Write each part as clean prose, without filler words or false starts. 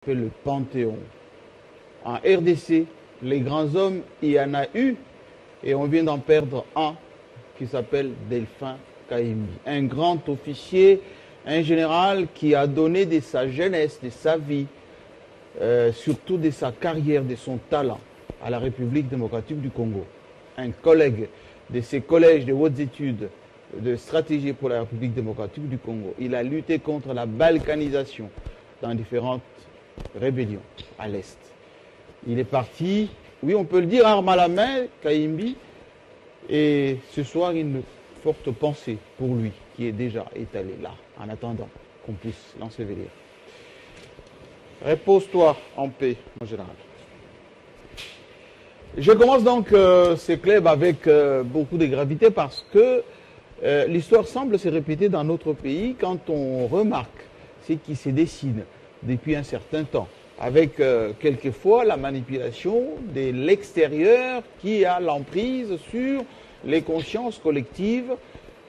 le Panthéon. En RDC, les grands hommes, il y en a eu, et on vient d'en perdre un qui s'appelle Delphin Kayimbi. Un grand officier, un général qui a donné de sa jeunesse, de sa vie, surtout de sa carrière, de son talent à la République démocratique du Congo. Un collègue de ses collèges de hautes études de stratégie pour la République démocratique du Congo. Il a lutté contre la balkanisation dans différentes rébellions à l'Est. Il est parti, oui on peut le dire, arme à la main, Kayimbi, et ce soir une forte pensée pour lui qui est déjà étalée là, en attendant qu'on puisse l'ensevelir. Repose-toi en paix, mon général. Je commence donc ce club avec beaucoup de gravité parce que l'histoire semble se répéter dans notre pays quand on remarque ce qui se dessine depuis un certain temps, avec quelquefois la manipulation de l'extérieur qui a l'emprise sur les consciences collectives,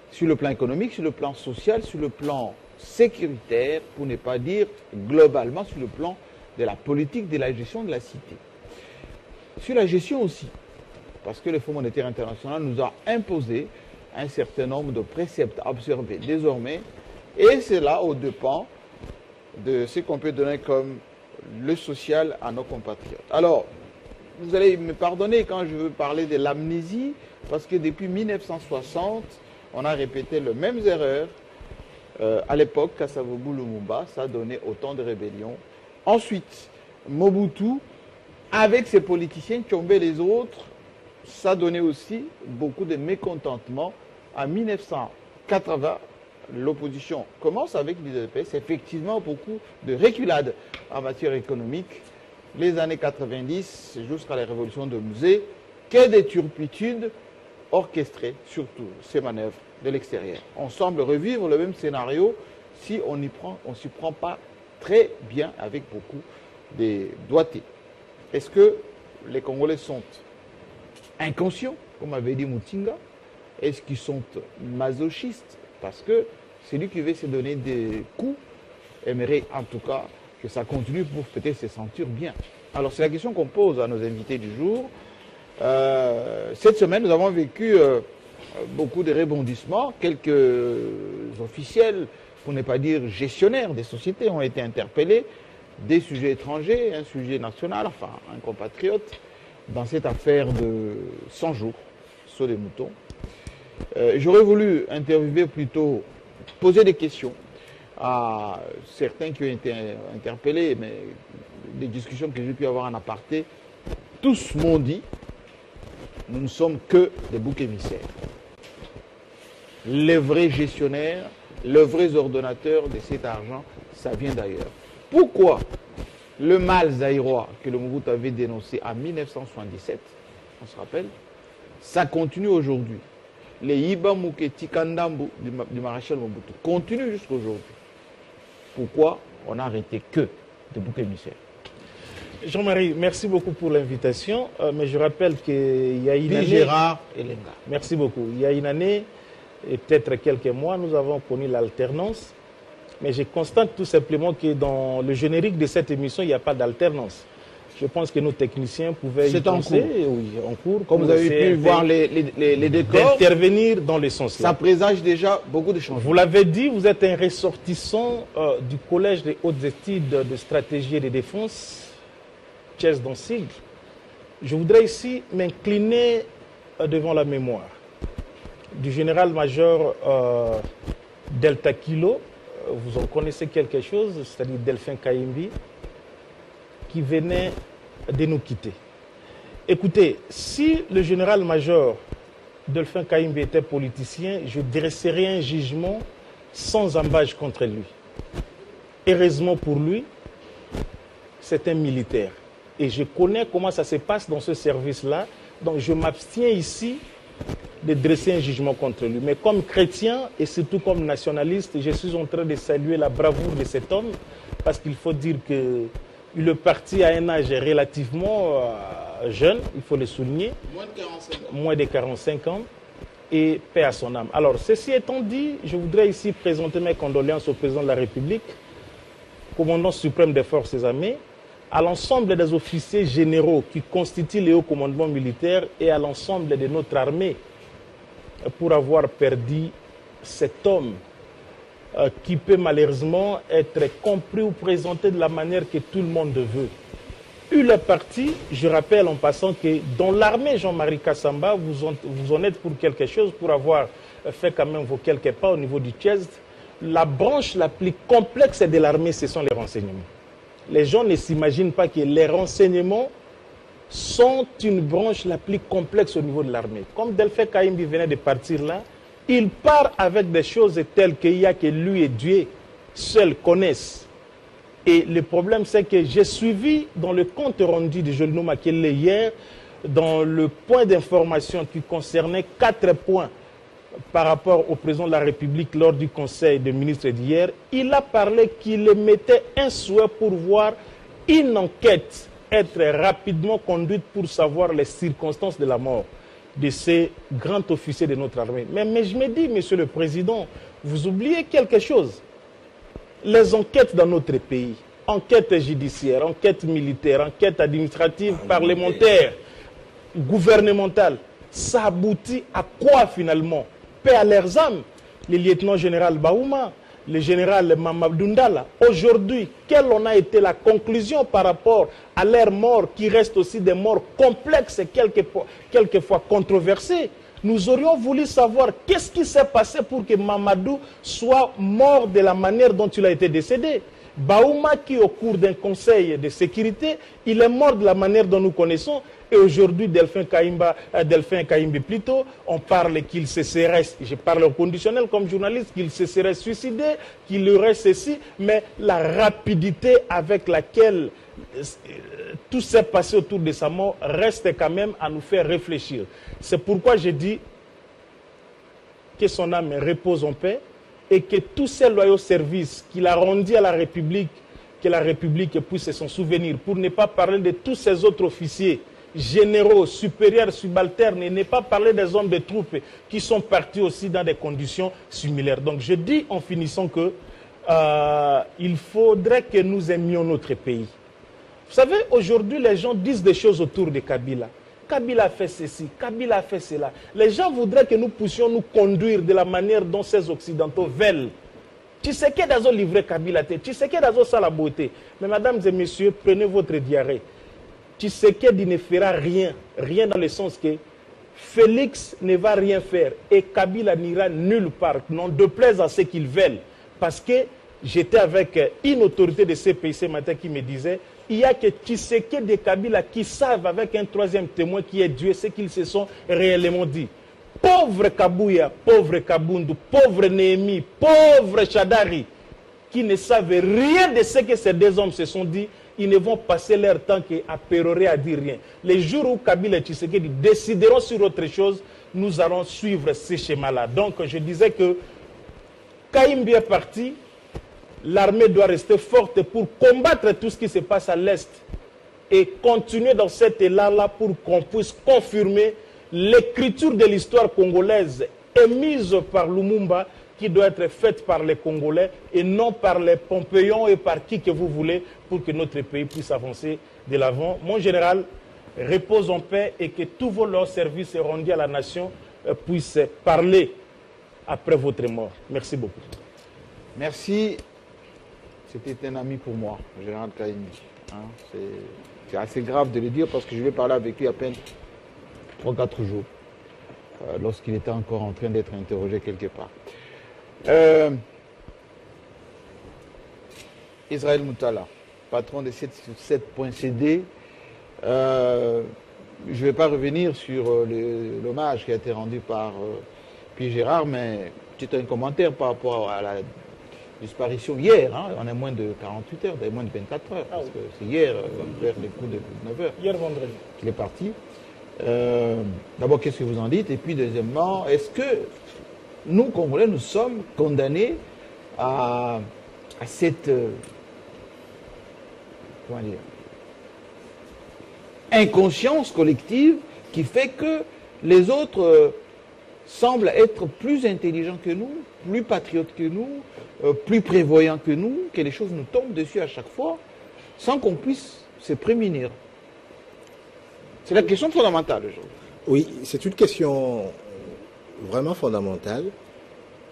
sur le plan économique, sur le plan social, sur le plan sécuritaire, pour ne pas dire globalement sur le plan de la politique, de la gestion de la cité. Sur la gestion aussi, parce que le Fonds monétaire international nous a imposé un certain nombre de préceptes à observer désormais, et c'est là au dépend de ce qu'on peut donner comme le social à nos compatriotes. Alors, vous allez me pardonner quand je veux parler de l'amnésie, parce que depuis 1960, on a répété les mêmes erreurs. À l'époque, Kasavubu Lumumba, ça a donné autant de rébellions. Ensuite, Mobutu, avec ses politiciens, Tshombe et les autres, ça a donné aussi beaucoup de mécontentement. En 1980, l'opposition commence avec l'UDPS, effectivement beaucoup de reculades en matière économique. Les années 90 jusqu'à la révolution de Musée, que des turpitudes orchestrées, surtout ces manœuvres de l'extérieur. On semble revivre le même scénario si on ne s'y prend pas très bien avec beaucoup de doigté. Est-ce que les Congolais sont inconscients, comme avait dit Mutinga? Est-ce qu'ils sont masochistes? Parce que celui qui veut se donner des coups aimerait en tout cas que ça continue pour peut-être se sentir bien. Alors c'est la question qu'on pose à nos invités du jour. Cette semaine, nous avons vécu beaucoup de rebondissements. Quelques officiels, pour ne pas dire gestionnaires des sociétés, ont été interpellés. Des sujets étrangers, un sujet national, enfin un compatriote, dans cette affaire de 100 jours sur les moutons. J'aurais voulu interviewer plutôt, poser des questions à certains qui ont été interpellés, mais des discussions que j'ai pu avoir en aparté, tous m'ont dit, nous ne sommes que des boucs émissaires. Les vrais gestionnaires, les vrais ordonnateurs de cet argent, ça vient d'ailleurs. Pourquoi le mal zaïrois que le Mobutu avait dénoncé en 1977, on se rappelle, ça continue aujourd'hui. Les Yiba Muketi Kandambu du maréchal Mobutu continuent jusqu'à aujourd'hui. Pourquoi on n'a arrêté que des boucs émissaires? Jean-Marie, merci beaucoup pour l'invitation, mais je rappelle qu'il y a une année... Gérard et Lenga. Merci beaucoup. Il y a une année, et peut-être quelques mois, nous avons connu l'alternance, mais je constate tout simplement que dans le générique de cette émission, il n'y a pas d'alternance. Je pense que nos techniciens pouvaient y penser. Oui, en cours. Comme vous avez pu voir les décors, d'intervenir dans le sens là. Ça présage déjà beaucoup de changements. Vous l'avez dit, vous êtes un ressortissant du Collège des hautes études de stratégie et de défense, Thiès dans sigle. Je voudrais ici m'incliner devant la mémoire du général-major Delta Kilo. Vous en connaissez quelque chose, c'est-à-dire Delphin Kayimbi, qui venait de nous quitter. Écoutez, si le général-major Delphin Kayimbi était politicien, je dresserais un jugement sans embâche contre lui. Heureusement pour lui, c'est un militaire. Et je connais comment ça se passe dans ce service-là. Donc je m'abstiens ici de dresser un jugement contre lui. Mais comme chrétien et surtout comme nationaliste, je suis en train de saluer la bravoure de cet homme parce qu'il faut dire qu'il est parti à un âge relativement jeune, il faut le souligner. Moins de 45 ans. Et paix à son âme. Alors, ceci étant dit, je voudrais ici présenter mes condoléances au président de la République commandant suprême des forces armées, à l'ensemble des officiers généraux qui constituent les hauts commandements militaires et à l'ensemble de notre armée pour avoir perdu cet homme qui peut malheureusement être compris ou présenté de la manière que tout le monde veut. Il est parti, je rappelle en passant que dans l'armée Jean-Marie Kassamba, vous en êtes pour quelque chose, pour avoir fait quand même vos quelques pas au niveau du TIESD. La branche la plus complexe de l'armée, ce sont les renseignements. Les gens ne s'imaginent pas que les renseignements sont une branche la plus complexe au niveau de l'armée. Comme Delphin Kaimbi venait de partir là, il part avec des choses telles qu'il n'y a que lui et Dieu seuls connaissent. Et le problème, c'est que j'ai suivi dans le compte rendu de Jolino Makele hier, dans le point d'information qui concernait 4 points par rapport au président de la République lors du Conseil des ministres d'hier, il a parlé qu'il mettait un souhait pour voir une enquête être rapidement conduite pour savoir les circonstances de la mort de ces grands officiers de notre armée. Mais je me dis, Monsieur le Président, vous oubliez quelque chose. Les enquêtes dans notre pays, enquêtes judiciaires, enquêtes militaires, enquêtes administratives, parlementaires, gouvernementales, ça aboutit à quoi finalement? Paix à leurs âmes. Le lieutenant-général Baouma, le général Mamadou Ndala. Aujourd'hui, quelle en a été la conclusion par rapport à leurs morts, qui restent aussi des morts complexes et quelquefois controversées? Nous aurions voulu savoir qu'est-ce qui s'est passé pour que Mamadou soit mort de la manière dont il a été décédé. Baouma, qui au cours d'un conseil de sécurité, il est mort de la manière dont nous connaissons. Et aujourd'hui, Delphin Kaimbi plutôt, on parle qu'il se serait, je parle au conditionnel comme journaliste, qu'il se serait suicidé, qu'il aurait ceci, mais la rapidité avec laquelle tout s'est passé autour de sa mort reste quand même à nous faire réfléchir. C'est pourquoi je dis que son âme repose en paix et que tous ces loyaux services qu'il a rendus à la République, que la République puisse s'en souvenir, pour ne pas parler de tous ces autres officiers généraux, supérieurs, subalternes, et ne pas parler des hommes de troupes qui sont partis aussi dans des conditions similaires. Donc je dis en finissant que il faudrait que nous aimions notre pays. Vous savez, aujourd'hui, les gens disent des choses autour de Kabila. Kabila a fait ceci, Kabila a fait cela. Les gens voudraient que nous puissions nous conduire de la manière dont ces Occidentaux veulent. Tu sais que dans livré Kabila, tu sais que dans ça la beauté. Mais mesdames et messieurs, prenez votre diarrhée. Tshisekedi ne fera rien, rien dans le sens que Félix ne va rien faire et Kabila n'ira nulle part, non déplaise à ce qu'ils veulent. Parce que j'étais avec une autorité de ces pays ce matin qui me disait, il n'y a que Tshisekedi et Kabila qui savent avec un troisième témoin qui est Dieu ce qu'ils se sont réellement dit. Pauvre Kabouya, pauvre Kabundu, pauvre Néhémie, pauvre Chadari, qui ne savent rien de ce que ces deux hommes se sont dit, ils ne vont passer leur temps qu'à pérorer, à dire rien. Les jours où Kabila et Tshisekedi décideront sur autre chose, nous allons suivre ce schéma-là. Donc je disais que Kaimbi est parti, l'armée doit rester forte pour combattre tout ce qui se passe à l'Est et continuer dans cet élan-là pour qu'on puisse confirmer l'écriture de l'histoire congolaise émise par Lumumba, qui doit être faite par les Congolais et non par les Pompéians et par qui que vous voulez pour que notre pays puisse avancer de l'avant. Mon général, repose en paix et que tous vos leurs services rendus à la nation puissent parler après votre mort. Merci beaucoup. Merci. C'était un ami pour moi, le général Kaimbi. Hein, c'est assez grave de le dire parce que je vais parler avec lui à peine 3-4 jours, lorsqu'il était encore en train d'être interrogé quelque part. Israël Moutala, patron de 7.cd. Je ne vais pas revenir sur l'hommage qui a été rendu par Pierre Gérard, mais c'est un commentaire par rapport à la disparition hier. Hein, on est moins de 48 heures, moins de 24 heures, parce que c'est hier, vers les coups de 9 heures. Hier vendredi. Il est parti. D'abord, qu'est-ce que vous en dites? Et puis, deuxièmement, est-ce que nous, Congolais, nous sommes condamnés à cette comment dire, inconscience collective qui fait que les autres semblent être plus intelligents que nous, plus patriotes que nous, plus prévoyants que nous, que les choses nous tombent dessus à chaque fois, sans qu'on puisse se prémunir. C'est la question fondamentale aujourd'hui. Oui, c'est une question vraiment fondamentale.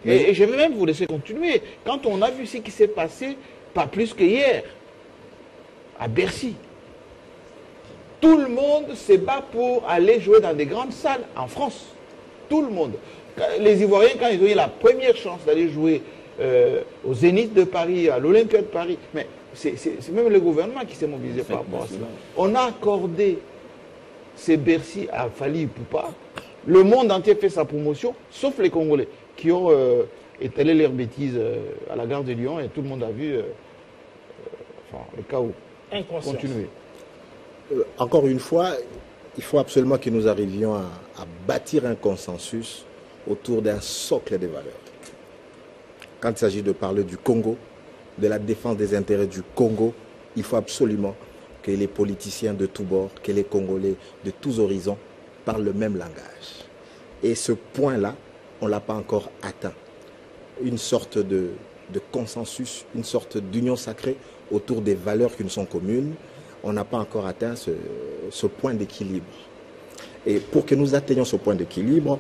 Et je vais même vous laisser continuer. Quand on a vu ce qui s'est passé, pas plus que hier, à Bercy, tout le monde se bat pour aller jouer dans des grandes salles en France. Tout le monde. Les Ivoiriens, quand ils ont eu la première chance d'aller jouer au Zénith de Paris, à l'Olympia de Paris, mais c'est même le gouvernement qui s'est mobilisé par rapport à cela. On a accordé ces Bercy à Fally Ipupa. Le monde entier fait sa promotion, sauf les Congolais, qui ont étalé leurs bêtises à la gare de Lyon, et tout le monde a vu le chaos continuer. Encore une fois, il faut absolument que nous arrivions à bâtir un consensus autour d'un socle de valeurs. Quand il s'agit de parler du Congo, de la défense des intérêts du Congo, il faut absolument que les politiciens de tous bords, que les Congolais de tous horizons parlent le même langage. Et ce point-là, on ne l'a pas encore atteint. Une sorte de consensus, une sorte d'union sacrée autour des valeurs qui nous sont communes. On n'a pas encore atteint ce point d'équilibre. Et pour que nous atteignions ce point d'équilibre,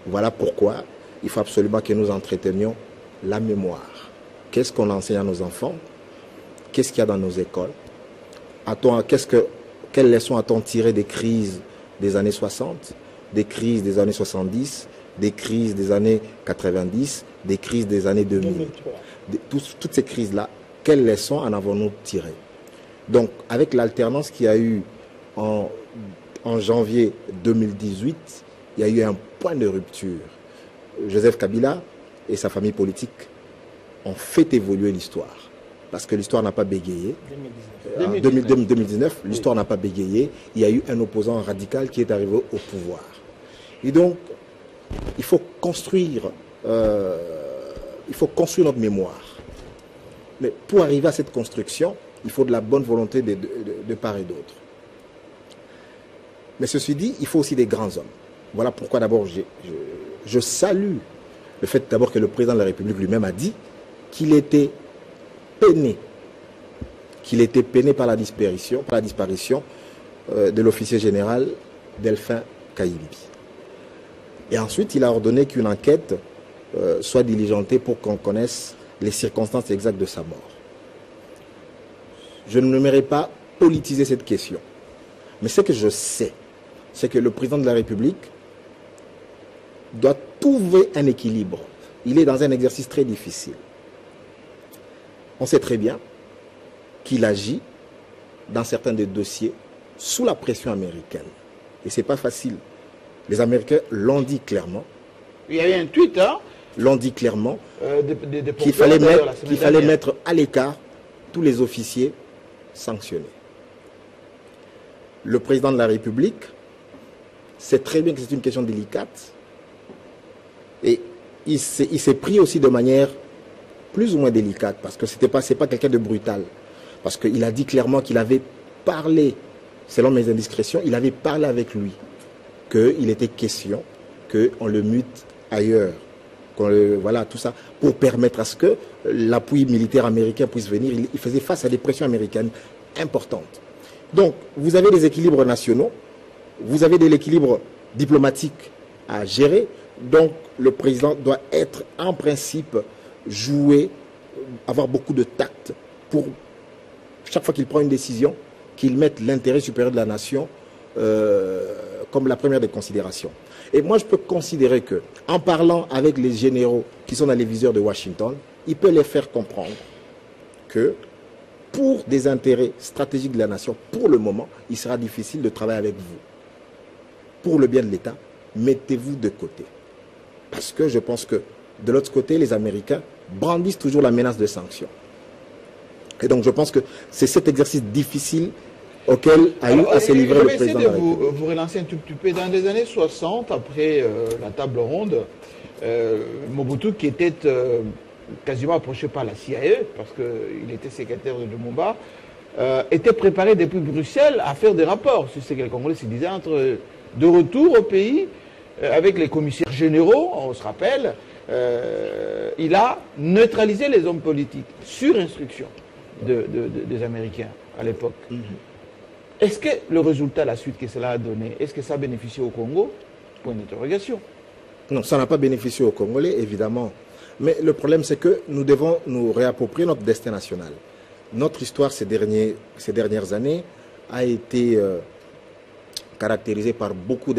voilà pourquoi il faut absolument que nous entretenions la mémoire. Qu'est-ce qu'on enseigne à nos enfants? Qu'est-ce qu'il y a dans nos écoles? Quelles leçons a-t-on tiré des crises des années 60, des crises des années 70, des crises des années 90, des crises des années 2000? Toutes ces crises-là, quelles leçons en avons-nous tirées? Donc, avec l'alternance qu'il y a eu en janvier 2018, il y a eu un point de rupture. Joseph Kabila et sa famille politique ont fait évoluer l'histoire. Parce que l'histoire n'a pas bégayé. 2019, l'histoire n'a pas bégayé. Il y a eu un opposant radical qui est arrivé au pouvoir. Et donc, il faut construire notre mémoire. Mais pour arriver à cette construction, il faut de la bonne volonté de part et d'autre. Mais ceci dit, il faut aussi des grands hommes. Voilà pourquoi d'abord je salue le fait d'abord que le président de la République lui-même a dit qu'il était peiné par la disparition de l'officier général Delphin Kayimbi. Et ensuite, il a ordonné qu'une enquête soit diligentée pour qu'on connaisse les circonstances exactes de sa mort. Je n'aimerais pas politiser cette question. Mais ce que je sais, c'est que le président de la République doit trouver un équilibre. Il est dans un exercice très difficile. On sait très bien qu'il agit dans certains des dossiers sous la pression américaine. Et ce n'est pas facile. Les Américains l'ont dit clairement. Il y a eu un tweet, hein, l'ont dit clairement, qu'il fallait mettre à l'écart tous les officiers sanctionnés. Le président de la République sait très bien que c'est une question délicate et il s'est pris aussi de manière plus ou moins délicate parce que c'est pas quelqu'un de brutal. Parce qu'il a dit clairement qu'il avait parlé, selon mes indiscrétions, il avait parlé avec lui qu'il était question qu'on le mute ailleurs. Voilà, tout ça, pour permettre à ce que l'appui militaire américain puisse venir. Il faisait face à des pressions américaines importantes. Donc, vous avez des équilibres nationaux, vous avez de l'équilibre diplomatique à gérer. Donc, le président doit être, en principe, avoir beaucoup de tact pour, chaque fois qu'il prend une décision, qu'il mette l'intérêt supérieur de la nation comme la première des considérations. Et moi, je peux considérer que, en parlant avec les généraux qui sont dans les viseurs de Washington, il peut les faire comprendre que, pour des intérêts stratégiques de la nation, pour le moment, il sera difficile de travailler avec vous. Pour le bien de l'État, mettez-vous de côté. Parce que je pense que, de l'autre côté, les Américains brandissent toujours la menace de sanctions. Et donc, je pense que c'est cet exercice difficile auquel a eu à se livrer le président de la République. Je vais essayer de vous relancer un tout petit peu. Dans les années 60, après la table ronde, Mobutu, qui était quasiment approché par la CIA, parce qu'il était secrétaire de Lumumba, était préparé depuis Bruxelles à faire des rapports sur ce que les Congolais se disaient de retour au pays. avec les commissaires généraux, on se rappelle, il a neutralisé les hommes politiques sur instruction des Américains à l'époque. Est-ce que le résultat, la suite que cela a donné, est-ce que ça a bénéficié au Congo? Point d'interrogation. Non, ça n'a pas bénéficié aux Congolais, évidemment. Mais le problème, c'est que nous devons nous réapproprier notre destin national. Notre histoire ces dernières années a été caractérisée par beaucoup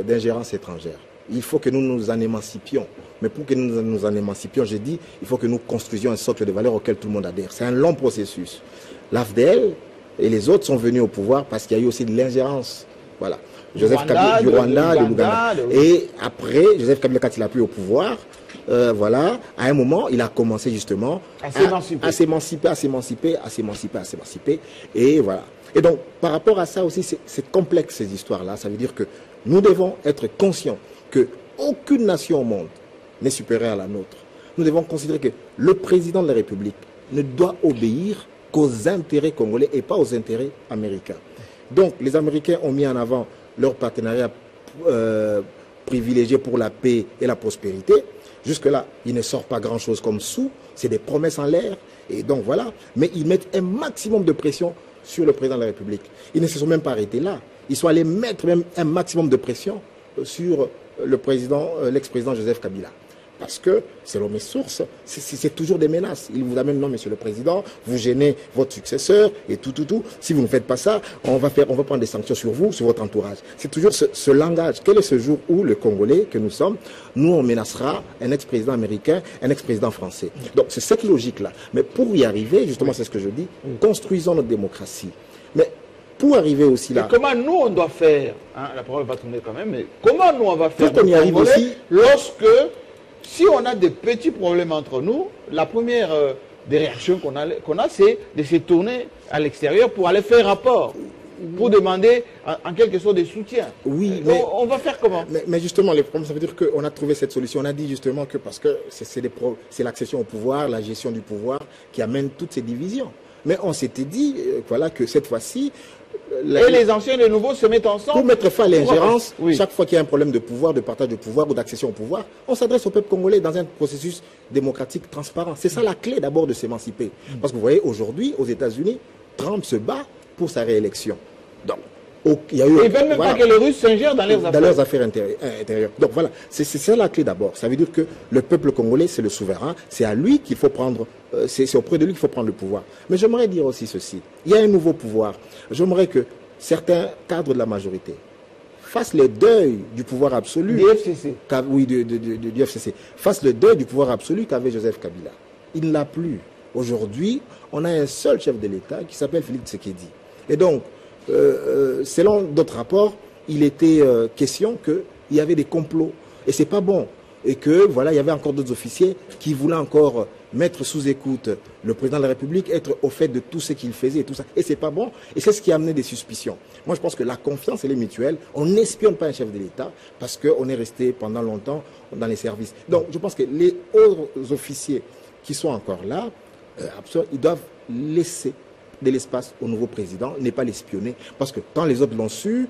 d'ingérences étrangères. Il faut que nous nous en émancipions. Mais pour que nous nous en émancipions, j'ai dit, il faut que nous construisions un socle de valeurs auquel tout le monde adhère. C'est un long processus. L'AFDL et les autres sont venus au pouvoir parce qu'il y a eu aussi de l'ingérence. Voilà. Joseph Kabila, du Rwanda, de l'Ouganda. Et après, Joseph Kabila, quand il a pris au pouvoir, voilà, à un moment, il a commencé justement à s'émanciper. Et voilà. Et donc, par rapport à ça aussi, c'est complexe ces histoires-là. Ça veut dire que nous devons être conscients qu'aucune nation au monde n'est supérieure à la nôtre. Nous devons considérer que le président de la République ne doit obéir qu'aux intérêts congolais et pas aux intérêts américains. Donc, les Américains ont mis en avant leur partenariat privilégié pour la paix et la prospérité. Jusque-là, il ne sort pas grand-chose comme sous. C'est des promesses en l'air. Et donc, voilà. Mais ils mettent un maximum de pression sur le président de la République. Ils ne se sont même pas arrêtés là. Ils sont allés mettre même un maximum de pression sur l'ex-président Joseph Kabila. Parce que, selon mes sources, c'est toujours des menaces. Ils vous amènent, non, monsieur le président, vous gênez votre successeur et tout. Si vous ne faites pas ça, on va prendre des sanctions sur vous, sur votre entourage. C'est toujours ce langage. Quel est ce jour où le Congolais que nous sommes, nous, on menacera un ex-président américain, un ex-président français. Donc, c'est cette logique-là. Mais pour y arriver, justement, c'est ce que je dis, construisons notre démocratie. Mais pour arriver aussi là... Et comment nous, on doit faire, hein, la parole va tourner quand même, mais comment nous, on va faire pour qu'on y arrive aussi, lorsque... Si on a des petits problèmes entre nous, la première des réactions qu'on a, c'est de se tourner à l'extérieur pour aller faire rapport, pour demander en quelque sorte des soutiens. Oui, mais on va faire comment? Mais justement, les problèmes, ça veut dire qu'on a trouvé cette solution. On a dit justement que parce que c'est l'accession au pouvoir, la gestion du pouvoir qui amène toutes ces divisions. Mais on s'était dit voilà, que cette fois-ci... Et les anciens et les nouveaux se mettent ensemble. Pour mettre fin à l'ingérence, oui. Chaque fois qu'il y a un problème de pouvoir, de partage de pouvoir ou d'accession au pouvoir, on s'adresse au peuple congolais dans un processus démocratique transparent. C'est ça la clé d'abord de s'émanciper. Parce que vous voyez, aujourd'hui, aux États-Unis, Trump se bat pour sa réélection. Donc, il y a eu... Ils ne veulent même pas que les Russes s'ingèrent dans leurs affaires intérieures. Donc voilà, c'est ça la clé d'abord. Ça veut dire que le peuple congolais, c'est le souverain. C'est à lui qu'il faut prendre... c'est auprès de lui qu'il faut prendre le pouvoir. Mais j'aimerais dire aussi ceci. Il y a un nouveau pouvoir. J'aimerais que certains cadres de la majorité fassent le deuil du pouvoir absolu. Du FCC. Oui, du FCC. Fassent le deuil du pouvoir absolu qu'avait Joseph Kabila. Il ne l'a plus. Aujourd'hui, on a un seul chef de l'État qui s'appelle Félix Tshisekedi. Et donc, selon d'autres rapports, il était question qu'il y avait des complots. Et c'est pas bon. Et que, voilà, il y avait encore d'autres officiers qui voulaient encore mettre sous écoute le président de la République, être au fait de tout ce qu'il faisait et tout ça. Et c'est pas bon. Et c'est ce qui a amené des suspicions. Moi, je pense que la confiance, elle est mutuelle. On n'espionne pas un chef de l'État parce qu'on est resté pendant longtemps dans les services. Donc, je pense que les autres officiers qui sont encore là, ils doivent laisser de l'espace au nouveau président, ne pas l'espionner. Parce que quand les autres l'ont su,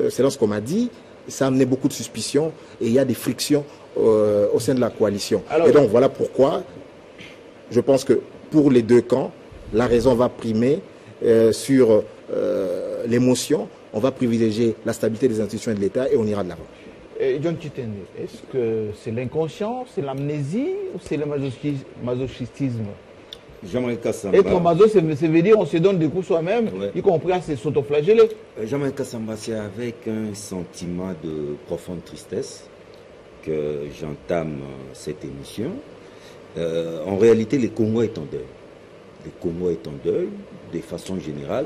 c'est là ce qu'on m'a dit, ça a amené beaucoup de suspicions et il y a des frictions au sein de la coalition. Alors, et donc voilà pourquoi je pense que pour les deux camps, la raison va primer sur l'émotion. On va privilégier la stabilité des institutions et de l'État et on ira de l'avant. John Chitende, est-ce que c'est l'inconscience, c'est l'amnésie ou c'est le masochistisme? Jean-Marie Kassamba. Être maso, ça veut dire on se donne des coups soi-même, ouais. Y compris à s'autoflageller. Jean-Marie Kassamba, c'est avec un sentiment de profonde tristesse que j'entame cette émission. En réalité, le Congo est en deuil. Le Congo est en deuil de façon générale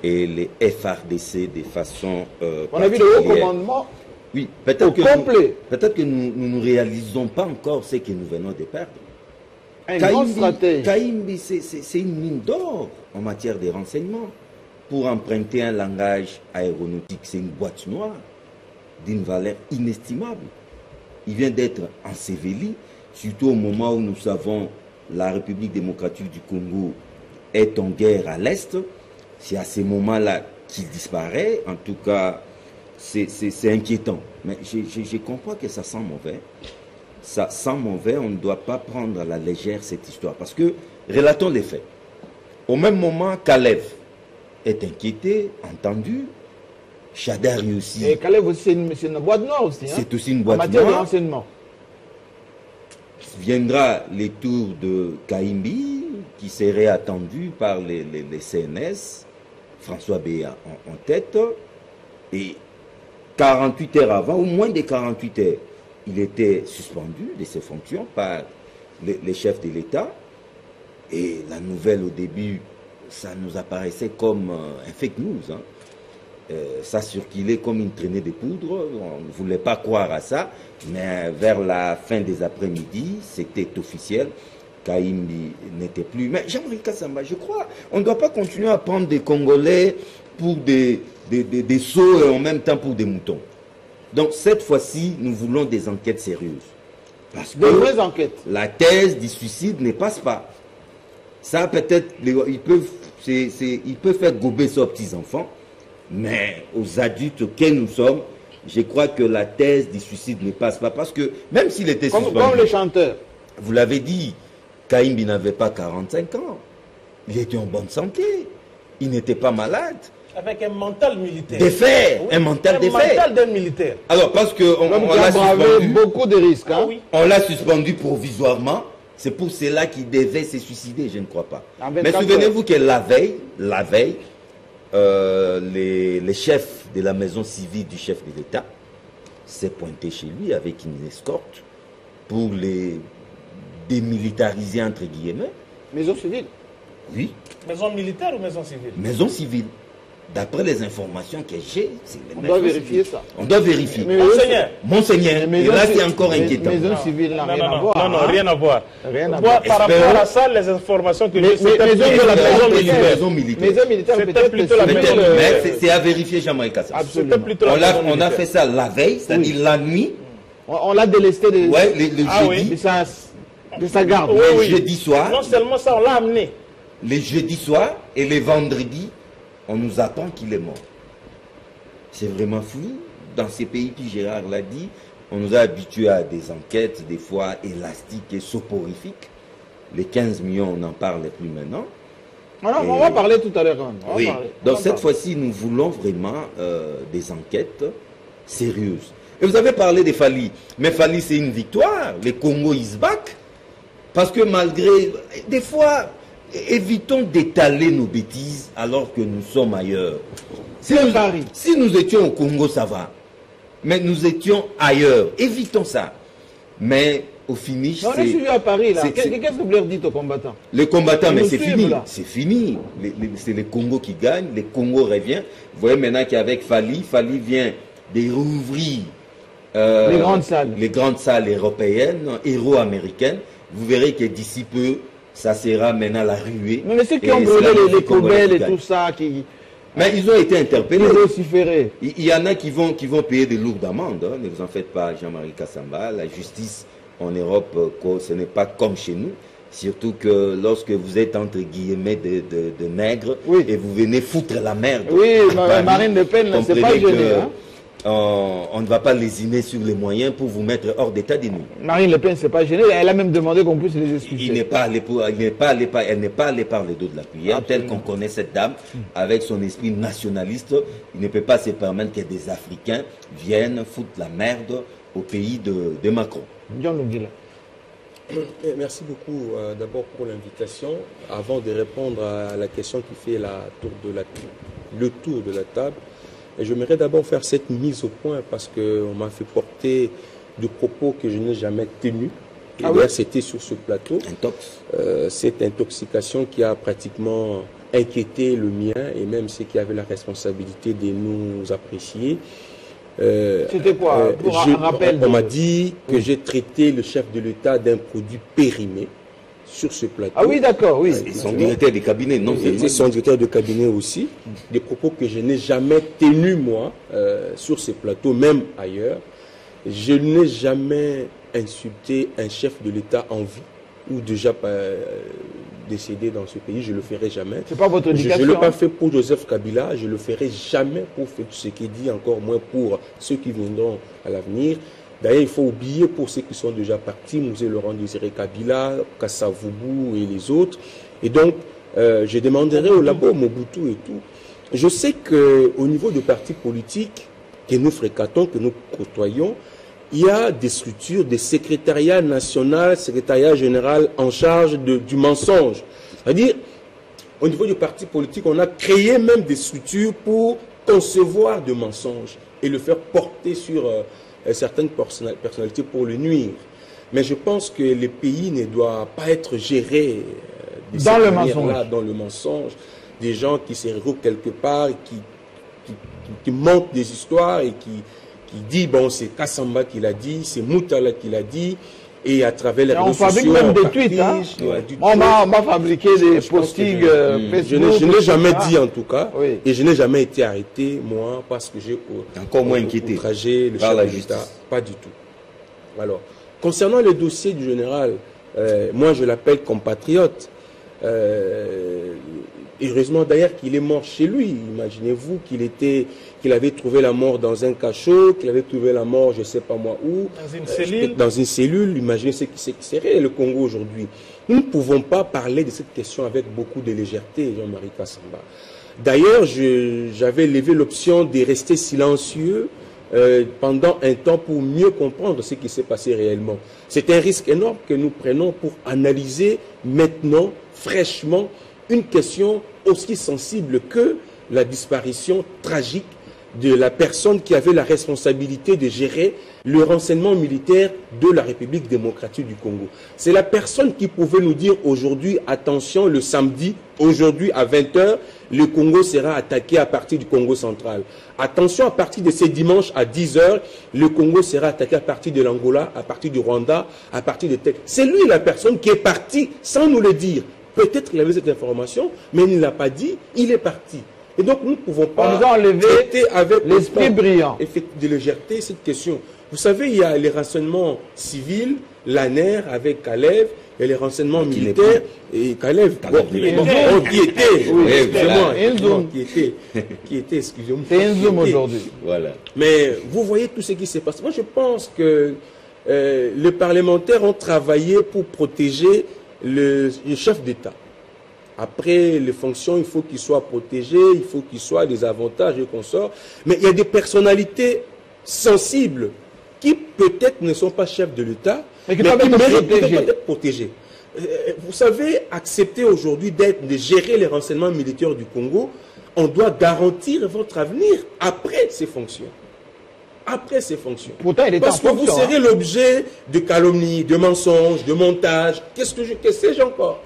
et les FRDC de façon on a vu le haut commandement. Oui, peut-être que nous ne réalisons pas encore ce que nous venons de perdre. Kaïmbi, c'est une mine d'or en matière de renseignement. Pour emprunter un langage aéronautique, c'est une boîte noire d'une valeur inestimable. Il vient d'être enseveli, surtout au moment où nous savons la République démocratique du Congo est en guerre à l'Est. C'est à ce moment-là qu'il disparaît. En tout cas, c'est inquiétant. Mais je comprends que ça sent mauvais. Ça sent mauvais, on ne doit pas prendre à la légère cette histoire. Parce que, relatons les faits. Au même moment, Kalev est inquiété, entendu. Chadari aussi. Et Kalev aussi, c'est une boîte noire aussi. Hein? C'est aussi une boîte noire. En matière de noire. renseignement. Viendra les tours de Kaimbi, qui serait attendu par les CNS, François Béa en tête, et 48 heures avant, ou moins de 48 heures, il était suspendu de ses fonctions par les chefs de l'État, et la nouvelle au début, ça nous apparaissait comme un fake news, hein. Ça circulait comme une traînée de poudre, on ne voulait pas croire à ça, mais vers la fin des après-midi, c'était officiel, Kaimbi n'était plus. Mais Jean-Marie Kassamba, je crois, on ne doit pas continuer à prendre des Congolais pour des sots et en même temps pour des moutons. Donc cette fois-ci, nous voulons des enquêtes sérieuses. Parce que de vraies enquêtes. La thèse du suicide ne passe pas. Ça peut-être, ils peuvent faire gober ça aux petits-enfants, mais aux adultes auxquels nous sommes, je crois que la thèse du suicide ne passe pas. Parce que même s'il était suspendu, comme les chanteurs. Vous l'avez dit, Kaimbi n'avait pas 45 ans. Il était en bonne santé. Il n'était pas malade. Avec un mental militaire. Des faits, oui, un mental des faits. Un mental d'un militaire. Alors, parce qu'on l'a suspendu. Beaucoup de risques. Hein? Oui. On l'a suspendu provisoirement. C'est pour cela qu'il devait se suicider, je ne crois pas. Mais souvenez-vous que la veille, les chefs de la maison civile du chef de l'État s'est pointé chez lui avec une escorte pour les démilitariser, entre guillemets. Maison civile? Oui. Maison militaire ou maison civile? Maison civile. D'après les informations que j'ai, c'est les On doit vérifier ça. On doit vérifier. Monseigneur. Et là, c'est encore inquiétant. Maison civile n'a rien à voir. Non, rien à voir. Rien à voir. Par rapport à ça, les informations que j'ai, c'était plutôt la maison militaire. Maison militaire, c'était plutôt la maison militaire. Mais c'est à vérifier, Jean-Marie Kassamba. C'était plutôt la maison militaire. On a fait ça la veille, c'est-à-dire la nuit. On l'a délesté de sa garde. Le jeudi soir. Non seulement ça, on l'a amené. Les jeudis soirs et les vendredis, on nous apprend qu'il est mort. C'est vraiment fou. Dans ces pays, puis Gérard l'a dit, on nous a habitués à des enquêtes, des fois élastiques et soporifiques. Les 15 millions, on n'en parle plus maintenant. Alors, on va parler tout à l'heure. Oui. Donc cette fois-ci, nous voulons vraiment des enquêtes sérieuses. Et vous avez parlé de Fali. Mais Fali, c'est une victoire. Les Congo is back. Parce que malgré... Des fois... Évitons d'étaler nos bêtises alors que nous sommes ailleurs. Si nous étions au Congo, ça va. Mais nous étions ailleurs. Évitons ça. Mais au finish, on est suivi à Paris, là. Qu'est-ce que vous leur dites aux combattants? Les combattants, mais c'est fini. C'est fini. C'est les Congo qui gagnent. Les Congo revient. Vous voyez maintenant qu'avec Fali vient de rouvrir les grandes salles européennes, euro-américaines. Vous verrez que d'ici peu, ça sera maintenant la ruée. Mais ceux qui ont brûlé les poubelles et tout ça, mais ils ont été interpellés. Ils ont vociféré. Il y en a qui vont payer de lourdes amendes. Hein. Ne vous en faites pas, Jean-Marie Kassamba. La justice en Europe, ce n'est pas comme chez nous. Surtout que lorsque vous êtes entre guillemets de nègres et vous venez foutre la merde. Oui, Marine Le Pen, c'est pas gêné. Hein? On ne va pas lésiner sur les moyens pour vous mettre hors d'état de nuit. Marine Le Pen, c'est pas gêné. Elle a même demandé qu'on puisse les expulser. Elle n'est pas allée par le dos de la cuillère, tel qu'on connaît cette dame, avec son esprit nationaliste. Il ne peut pas se permettre que des Africains viennent foutre la merde au pays de Macron. John Lungila. Merci beaucoup d'abord pour l'invitation. Avant de répondre à la question qui fait le tour de la table, et j'aimerais d'abord faire cette mise au point parce qu'on m'a fait porter des propos que je n'ai jamais tenus. C'était sur ce plateau. Cette intoxication qui a pratiquement inquiété le mien et même ceux qui avaient la responsabilité de nous apprécier. C'était quoi pour un rappel On m'a dit que j'ai traité le chef de l'État d'un produit périmé sur ce plateau. Ah oui, d'accord, oui. Et son directeur de cabinet, non? C'est son directeur de cabinet aussi. Des propos que je n'ai jamais tenus, moi, sur ce plateau, même ailleurs. Je n'ai jamais insulté un chef de l'État en vie, ou déjà décédé dans ce pays, je ne le ferai jamais. C'est pas votre éducation. Je ne l'ai pas fait pour Joseph Kabila, je ne le ferai jamais pour Félix Tshisekedi, encore moins pour ceux qui viendront à l'avenir. D'ailleurs, il faut oublier pour ceux qui sont déjà partis, Mouzé Laurent Désiré Kabila, Kassavoubou et les autres. Et donc, je demanderai au labo Mobutu et tout. Je sais qu'au niveau de partis politiques que nous fréquentons, que nous côtoyons, il y a des structures, des secrétariats nationaux, secrétariat général en charge du mensonge. C'est-à-dire, au niveau du parti politique, on a créé même des structures pour concevoir des mensonges et le faire porter sur certaines personnalités pour le nuire. Mais je pense que les pays ne doivent pas être gérés dans le mensonge. Dans le mensonge. Des gens qui se regroupent quelque part, qui montent des histoires et qui dit, bon, c'est Kassamba qui l'a dit, c'est Moutala qui l'a dit, et à travers les réseaux sociaux, on fabrique même des tweets. Hein? On m'a fabriqué des postings Facebook. Je n'ai jamais dit en tout cas, oui. Et je n'ai jamais été arrêté, moi, parce que j'ai encore moins inquiété outragé le chef de l'État. Pas du tout. Alors, concernant le dossier du général, moi je l'appelle compatriote. Heureusement d'ailleurs qu'il est mort chez lui. Imaginez-vous qu'il avait trouvé la mort dans un cachot, qu'il avait trouvé la mort, je ne sais pas moi où. Dans une cellule. Imaginez ce qui serait le Congo aujourd'hui. Nous ne pouvons pas parler de cette question avec beaucoup de légèreté, Jean-Marie Kassamba. D'ailleurs, j'avais levé l'option de rester silencieux pendant un temps pour mieux comprendre ce qui s'est passé réellement. C'est un risque énorme que nous prenons pour analyser maintenant, fraîchement, une question aussi sensible que la disparition tragique de la personne qui avait la responsabilité de gérer le renseignement militaire de la République démocratique du Congo. C'est la personne qui pouvait nous dire aujourd'hui, attention, le samedi, aujourd'hui à 20h, le Congo sera attaqué à partir du Congo central. Attention, à partir de ce dimanche à 10h, le Congo sera attaqué à partir de l'Angola, à partir du Rwanda, à partir de... C'est lui la personne qui est partie sans nous le dire. Peut-être qu'il avait cette information, mais il ne l'a pas dit, il est parti. Et donc nous ne pouvons pas traiter avec l'esprit brillant de légèreté cette question. Vous savez, il y a les renseignements civils, l'ANER avec Kalev, et les renseignements militaires, et Kalev, qui était, excusez-moi. C'est un zoom aujourd'hui. Voilà. Mais vous voyez tout ce qui s'est passé. Moi, je pense que les parlementaires ont travaillé pour protéger le chef d'État. Après les fonctions, il faut qu'il soit protégé, il faut qu'il soit des avantages et consorts. Mais il y a des personnalités sensibles qui peut-être ne sont pas chefs de l'État, mais qui méritent d'être protégés. Vous savez, accepter aujourd'hui de gérer les renseignements militaires du Congo, on doit garantir votre avenir après ces fonctions. Après ces fonctions. Pourtant, il est parce que vous serez l'objet de calomnies, de mensonges, de montages. Qu'est-ce que sais-je encore?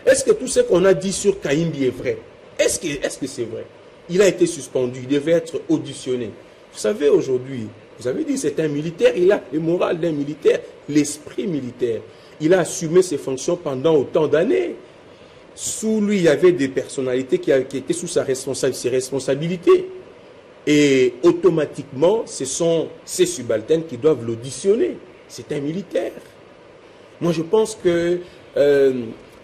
Est-ce que tout ce qu'on a dit sur Kayimbi est vrai? Est-ce que c'est vrai? Il a été suspendu, il devait être auditionné. Vous savez, aujourd'hui, vous avez dit c'est un militaire, il a le moral d'un militaire, l'esprit militaire. Il a assumé ses fonctions pendant autant d'années. Sous lui, il y avait des personnalités qui étaient sous ses responsabilités. Et automatiquement, ce sont ces subalternes qui doivent l'auditionner. C'est un militaire. Moi, je pense que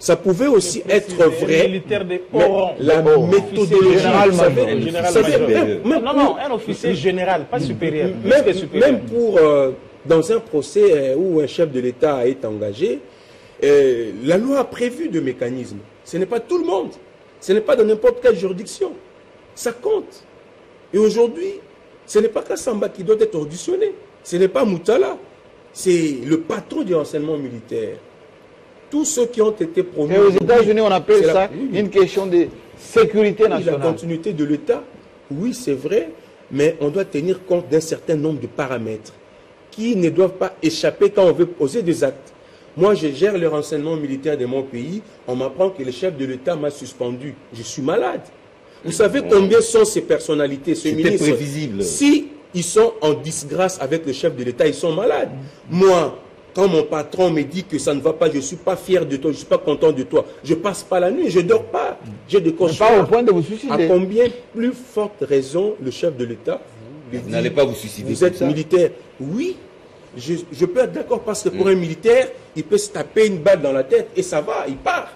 ça pouvait aussi être vrai. Militaire de haut rang. La méthodologie. Un officier général, pas supérieur. Même pour, dans un procès où un chef de l'État est engagé, la loi a prévu de mécanismes. Ce n'est pas tout le monde. Ce n'est pas dans n'importe quelle juridiction. Ça compte. Et aujourd'hui, ce n'est pas Kassamba qui doit être auditionné. Ce n'est pas Moutala. C'est le patron du renseignement militaire. Tous ceux qui ont été promus... Et aux États-Unis, on appelle ça une question de sécurité nationale. La continuité de l'État, oui, c'est vrai, mais on doit tenir compte d'un certain nombre de paramètres qui ne doivent pas échapper quand on veut poser des actes. Moi, je gère le renseignement militaire de mon pays. On m'apprend que le chef de l'État m'a suspendu. Je suis malade. Vous savez combien sont ces personnalités, ce ministre? C'était prévisible. Si ils sont en disgrâce avec le chef de l'État, ils sont malades. Moi, quand mon patron me dit que ça ne va pas, je ne suis pas fier de toi, je ne suis pas content de toi, je ne passe pas la nuit, je ne dors pas. J'ai des cauchemars. Pas au point de vous suicider. À combien plus forte raison le chef de l'État vous n'allez pas vous suicider. Vous êtes militaire. Oui, je peux être d'accord parce que pour un militaire, il peut se taper une balle dans la tête et ça va, il part.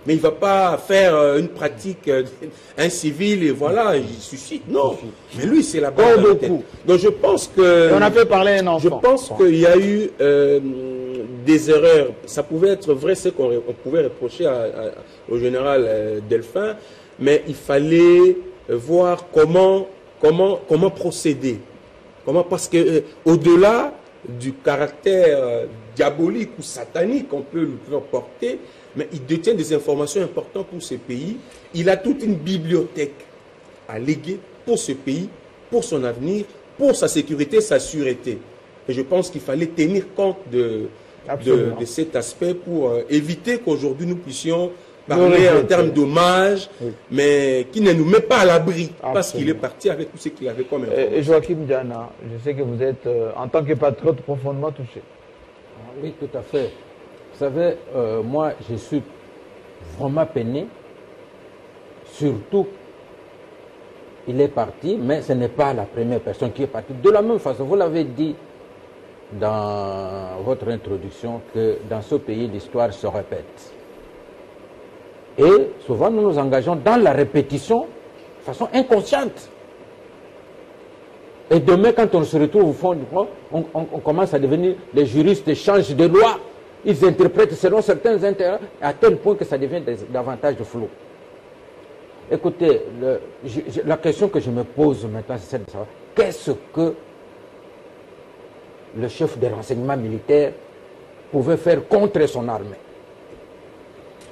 mais il ne va pas faire une pratique, un civil, et voilà, il suscite. Non, mais lui, c'est la base de la tête. Donc je pense que... Et on a fait parler un enfant. Je pense qu'il y a eu des erreurs. Ça pouvait être vrai, ce qu'on pouvait reprocher au général Delphin, mais il fallait voir comment procéder. Parce que au-delà du caractère diabolique ou satanique qu'on peut lui porter, mais il détient des informations importantes pour ce pays. Il a toute une bibliothèque à léguer pour ce pays, pour son avenir, pour sa sécurité, sa sûreté. Et je pense qu'il fallait tenir compte de cet aspect pour éviter qu'aujourd'hui nous puissions parler en termes d'hommage, mais qui ne nous met pas à l'abri, parce qu'il est parti avec tout ce qu'il avait comme information. Et Joachim Diana, je sais que vous êtes, en tant que patriote, profondément touché. Oui, tout à fait. Vous savez, moi, je suis vraiment peiné, surtout, il est parti, mais ce n'est pas la première personne qui est partie. De la même façon, vous l'avez dit dans votre introduction, que dans ce pays, l'histoire se répète. Et souvent, nous nous engageons dans la répétition de façon inconsciente. Et demain, quand on se retrouve au fond du fond, on commence à devenir, les juristes changent de loi, ils interprètent selon certains intérêts, à tel point que ça devient davantage de flou. Écoutez, la question que je me pose maintenant, c'est celle de savoir, qu'est-ce que le chef des renseignements militaires pouvait faire contre son armée?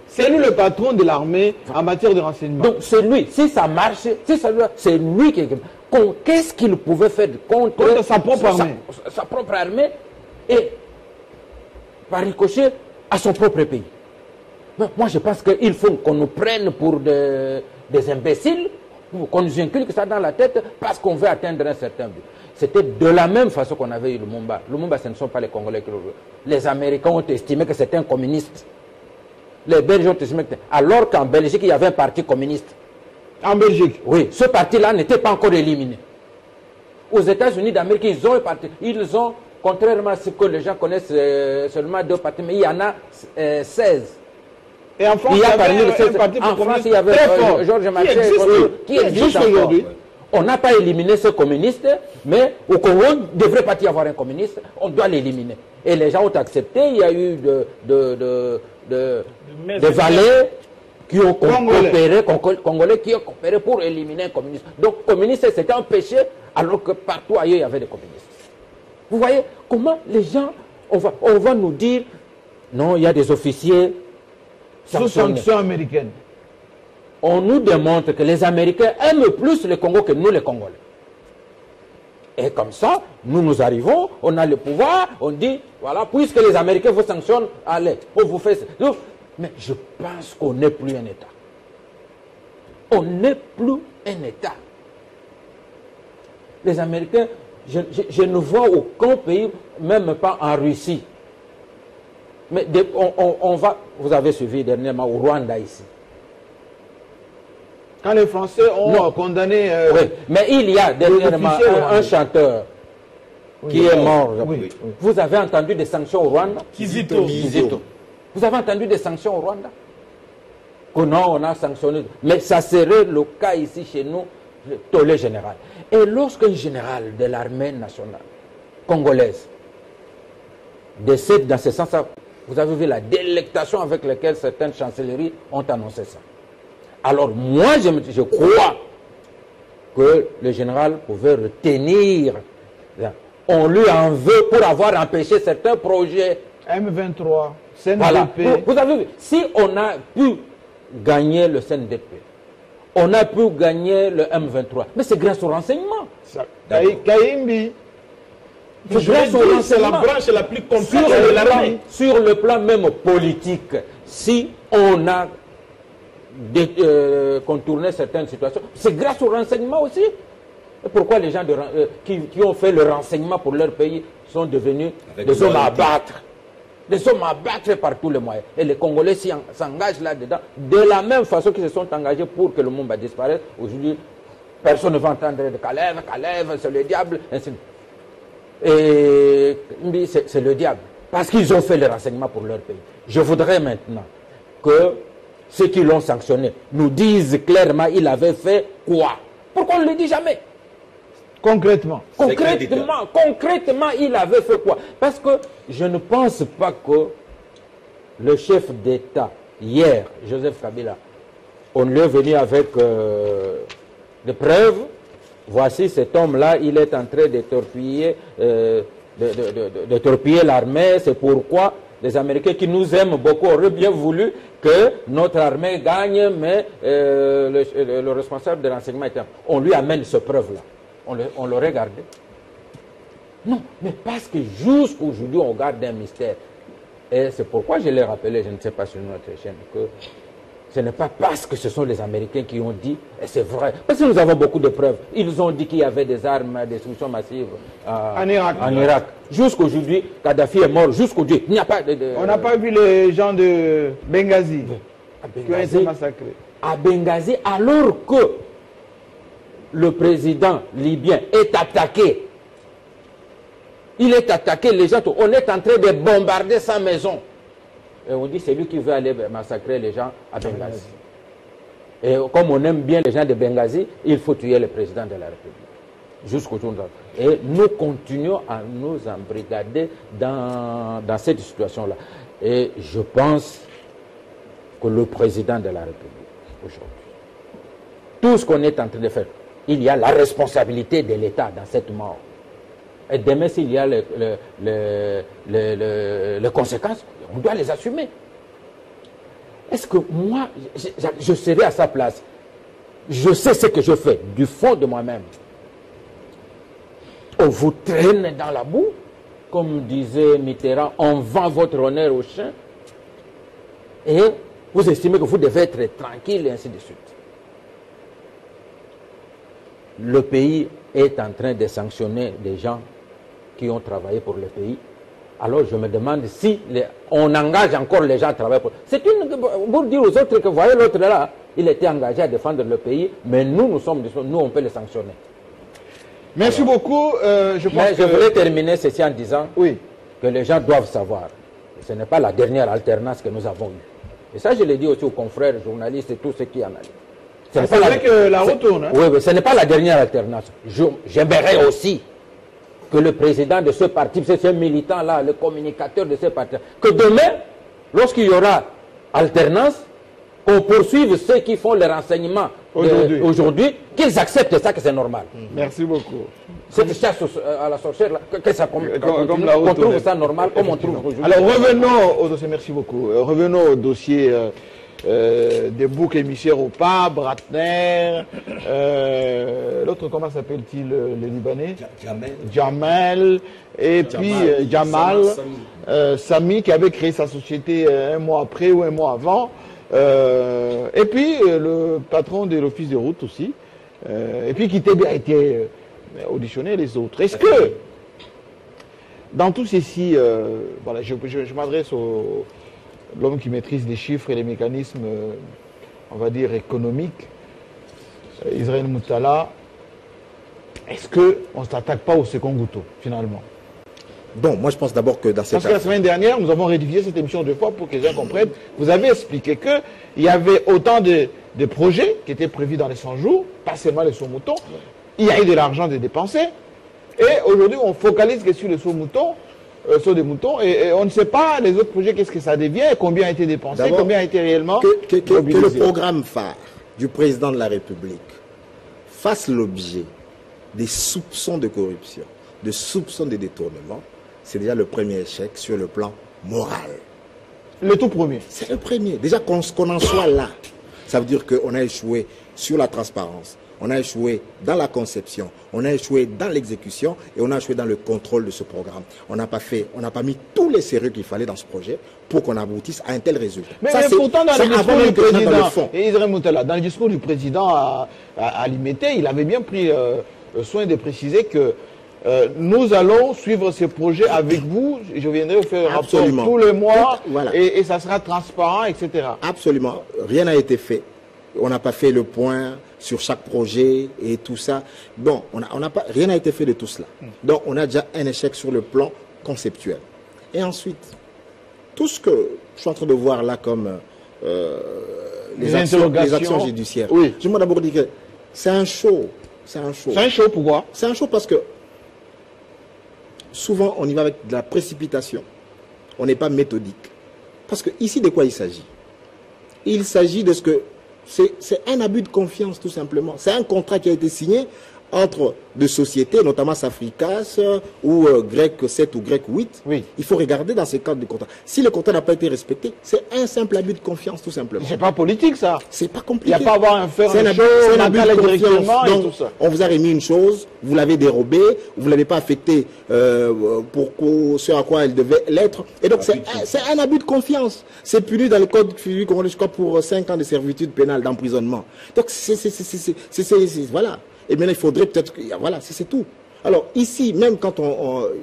C'est lui le patron de l'armée en matière de renseignement. Donc c'est lui, si ça marche, c'est lui qui... Qu'est-ce qu'il pouvait faire contre sa propre armée? Sa propre armée et par ricochet à son propre pays. Mais moi je pense qu'il faut qu'on nous prenne pour des imbéciles, qu'on nous inculque ça dans la tête parce qu'on veut atteindre un certain but. C'était de la même façon qu'on avait eu Lumumba. Lumumba, ce ne sont pas les Congolais qui le veulent. Les Américains ont estimé que c'était un communiste. Les Belges ont estimé que... Alors qu'en Belgique, il y avait un parti communiste. En Belgique? Oui, ce parti-là n'était pas encore éliminé. Aux États-Unis d'Amérique, ils ont un parti. Ils ont, contrairement à ce que les gens connaissent, seulement 2 partis, mais il y en a 16. Et en France, il y a parmi les 16 partis en France, il y avait Georges Marchais, qui existe aujourd'hui. On n'a pas éliminé ce communiste, mais au Congo, il ne devrait pas y avoir un communiste, on doit l'éliminer. Et les gens ont accepté, il y a eu des valets qui ont coopéré, Congolais qui ont coopéré pour éliminer un communiste. Donc, communiste, c'était un péché, alors que partout ailleurs, il y avait des communistes. Vous voyez comment les gens, on va nous dire, non, il y a des officiers sous sanction américaine. On nous démontre que les Américains aiment plus le Congo que nous, les Congolais. Et comme ça, nous arrivons, on a le pouvoir, on dit, voilà, puisque les Américains vous sanctionnent, allez, on vous fait ça. Mais je pense qu'on n'est plus un État. On n'est plus un État. Les Américains, je ne vois aucun pays, même pas en Russie. Mais on va, vous avez suivi dernièrement au Rwanda ici. Quand les Français ont condamné... oui, mais il y a dernièrement un chanteur qui est mort. Oui. Vous avez entendu des sanctions au Rwanda? Kizito. Vous avez entendu des sanctions au Rwanda? Oh non, on a sanctionné. Mais ça serait le cas ici chez nous, le tollé général. Et lorsqu'un général de l'armée nationale congolaise décède dans ce sens-là, vous avez vu la délectation avec laquelle certaines chancelleries ont annoncé ça. Alors moi, je crois que le général pouvait retenir. On lui en veut pour avoir empêché certains projets. M23, CNDP. Voilà. Vous avez vu, si on a pu gagner le CNDP, on a pu gagner le M23, mais c'est grâce au renseignement. Kaïmbi. C'est la branche la plus complexe de l'armée. Sur le plan même politique, si on a contourné certaines situations, c'est grâce au renseignement aussi. Et pourquoi les gens qui ont fait le renseignement pour leur pays sont devenus des hommes à abattre? Des hommes à battre par tous les moyens. Et les Congolais s'engagent là-dedans, de la même façon qu'ils se sont engagés pour que le monde disparaisse. Aujourd'hui, personne ne va entendre de Kalev, c'est le diable, ainsi de suite. Et c'est le diable. Parce qu'ils ont fait le renseignement pour leur pays. Je voudrais maintenant que ceux qui l'ont sanctionné, nous disent clairement il avait fait quoi? Pourquoi on ne le dit jamais? Concrètement. Concrètement, il avait fait quoi? Parce que je ne pense pas que le chef d'État, hier, Joseph Kabila, on lui est venu avec des preuves. Voici cet homme-là, il est en train de torpiller, de torpiller l'armée. C'est pourquoi les Américains qui nous aiment beaucoup auraient bien voulu que notre armée gagne, mais le responsable de renseignement interne, on lui amène cette preuve-là. On l'aurait gardé? Non, mais parce que jusqu'aujourd'hui, on garde un mystère. Et c'est pourquoi je l'ai rappelé, je ne sais pas sur notre chaîne, que ce n'est pas parce que ce sont les Américains qui ont dit, et c'est vrai, parce que nous avons beaucoup de preuves. Ils ont dit qu'il y avait des armes, des destructions massives en Irak. Jusqu'aujourd'hui, Kadhafi est mort. Jusqu'aujourd'hui, il n'y a pas de... On n'a pas vu les gens de Benghazi qui ont été massacrés. À Benghazi, alors que le président libyen est attaqué. Il est attaqué, les gens, on est en train de bombarder sa maison. Et on dit c'est lui qui veut aller massacrer les gens à Benghazi. Et comme on aime bien les gens de Benghazi, il faut tuer le président de la République. Jusqu'au jour d'aujourd'hui. Et nous continuons à nous embrigader dans cette situation-là. Et je pense que le président de la République, aujourd'hui, tout ce qu'on est en train de faire, il y a la responsabilité de l'État dans cette mort. Et demain, s'il y a les conséquences, on doit les assumer. Est-ce que moi, je serais à sa place? Je sais ce que je fais, du fond de moi-même. On vous traîne dans la boue, comme disait Mitterrand, on vend votre honneur au chien, et vous estimez que vous devez être tranquille, et ainsi de suite. Le pays est en train de sanctionner des gens qui ont travaillé pour le pays. Alors je me demande si on engage encore les gens à travailler pour... C'est pour dire aux autres que, voyez l'autre là, il était engagé à défendre le pays, mais nous on peut les sanctionner. Merci beaucoup. Je voulais terminer ceci en disant que les gens doivent savoir que ce n'est pas la dernière alternance que nous avons eue. Et ça, je l'ai dit aussi aux confrères, journalistes et tous ceux qui analysent. C'est vrai que la retourne. Hein? Oui, ce n'est pas la dernière alternance. J'aimerais aussi que le président de ce parti, ce militant-là, le communicateur de ce parti, que demain, lorsqu'il y aura alternance, qu'on poursuive ceux qui font les renseignements aujourd'hui, qu'ils acceptent ça, que c'est normal. Merci beaucoup. Cette chasse à la sorcière, que ça on trouve ça normal, comme on trouve aujourd'hui. Alors revenons au dossier, merci beaucoup. Revenons au dossier des boucs émissaires au pas, Bratner, l'autre, comment s'appelle-t-il, le Libanais? Jamel, et puis Jamal, Sami, qui avait créé sa société un mois après ou un mois avant, et puis le patron de l'office de route aussi, et puis qui a été auditionné, les autres. Est-ce que, dans tout ceci, voilà, je m'adresse au l'homme qui maîtrise les chiffres et les mécanismes, on va dire, économiques, Israël Moutala, est-ce qu'on ne s'attaque pas au second gouteau, finalement? Bon, moi je pense d'abord que dans cette... Parce que la semaine dernière, nous avons rédivisé cette émission 2 fois pour que les gens comprennent. Vous avez expliqué qu'il y avait autant de projets qui étaient prévus dans les 100 jours, pas seulement les sauts-moutons. Il y a eu de l'argent de dépenser. Et aujourd'hui, on focalise que sur les sauts-moutons, sur des moutons, et on ne sait pas les autres projets, qu'est-ce que ça devient, combien a été dépensé, combien a été réellement que le programme phare du président de la République fasse l'objet des soupçons de corruption, de soupçons de détournement, c'est déjà le premier échec sur le plan moral. Le tout premier. C'est le premier. Déjà qu'on en soit là, ça veut dire qu'on a échoué sur la transparence. On a échoué dans la conception, on a échoué dans l'exécution et on a échoué dans le contrôle de ce programme. On n'a pas mis tous les sérieux qu'il fallait dans ce projet pour qu'on aboutisse à un tel résultat. Mais pourtant, dans le discours du président, et Israël Moutala, dans le discours du président à Limité, il avait bien pris soin de préciser que nous allons suivre ces projets avec vous. Je viendrai vous faire un rapport tous les mois et ça sera transparent, etc. Absolument. Rien n'a été fait. On n'a pas fait le point sur chaque projet et tout ça. Bon, rien n'a été fait de tout cela. Donc, on a déjà un échec sur le plan conceptuel. Et ensuite, tout ce que je suis en train de voir là comme les actions judiciaires. Oui. Je me d'abord dire que c'est un show. C'est un show. C'est un show, pourquoi? C'est un show parce que souvent on y va avec de la précipitation. On n'est pas méthodique. Parce que ici, de quoi il s'agit? Il s'agit de ce que... C'est un abus de confiance, tout simplement. C'est un contrat qui a été signé entre deux sociétés, notamment Safricas ou Grec 7 ou Grec 8. Oui. Il faut regarder dans ces cadres de contrat. Si le contrat n'a pas été respecté, c'est un simple abus de confiance, tout simplement. C'est pas politique, ça. C'est pas Il compliqué. n'y a pas à avoir un faire C'est un abus de confiance. Donc, on vous a remis une chose, vous l'avez dérobée, vous ne l'avez pas affectée pour ce à quoi elle devait l'être. Et donc, c'est un abus de confiance. C'est puni dans le code civil, je crois, pour 5 ans de servitude pénale, d'emprisonnement. Donc, voilà. Et maintenant, il faudrait peut-être... Voilà, c'est tout. Alors, ici, même quand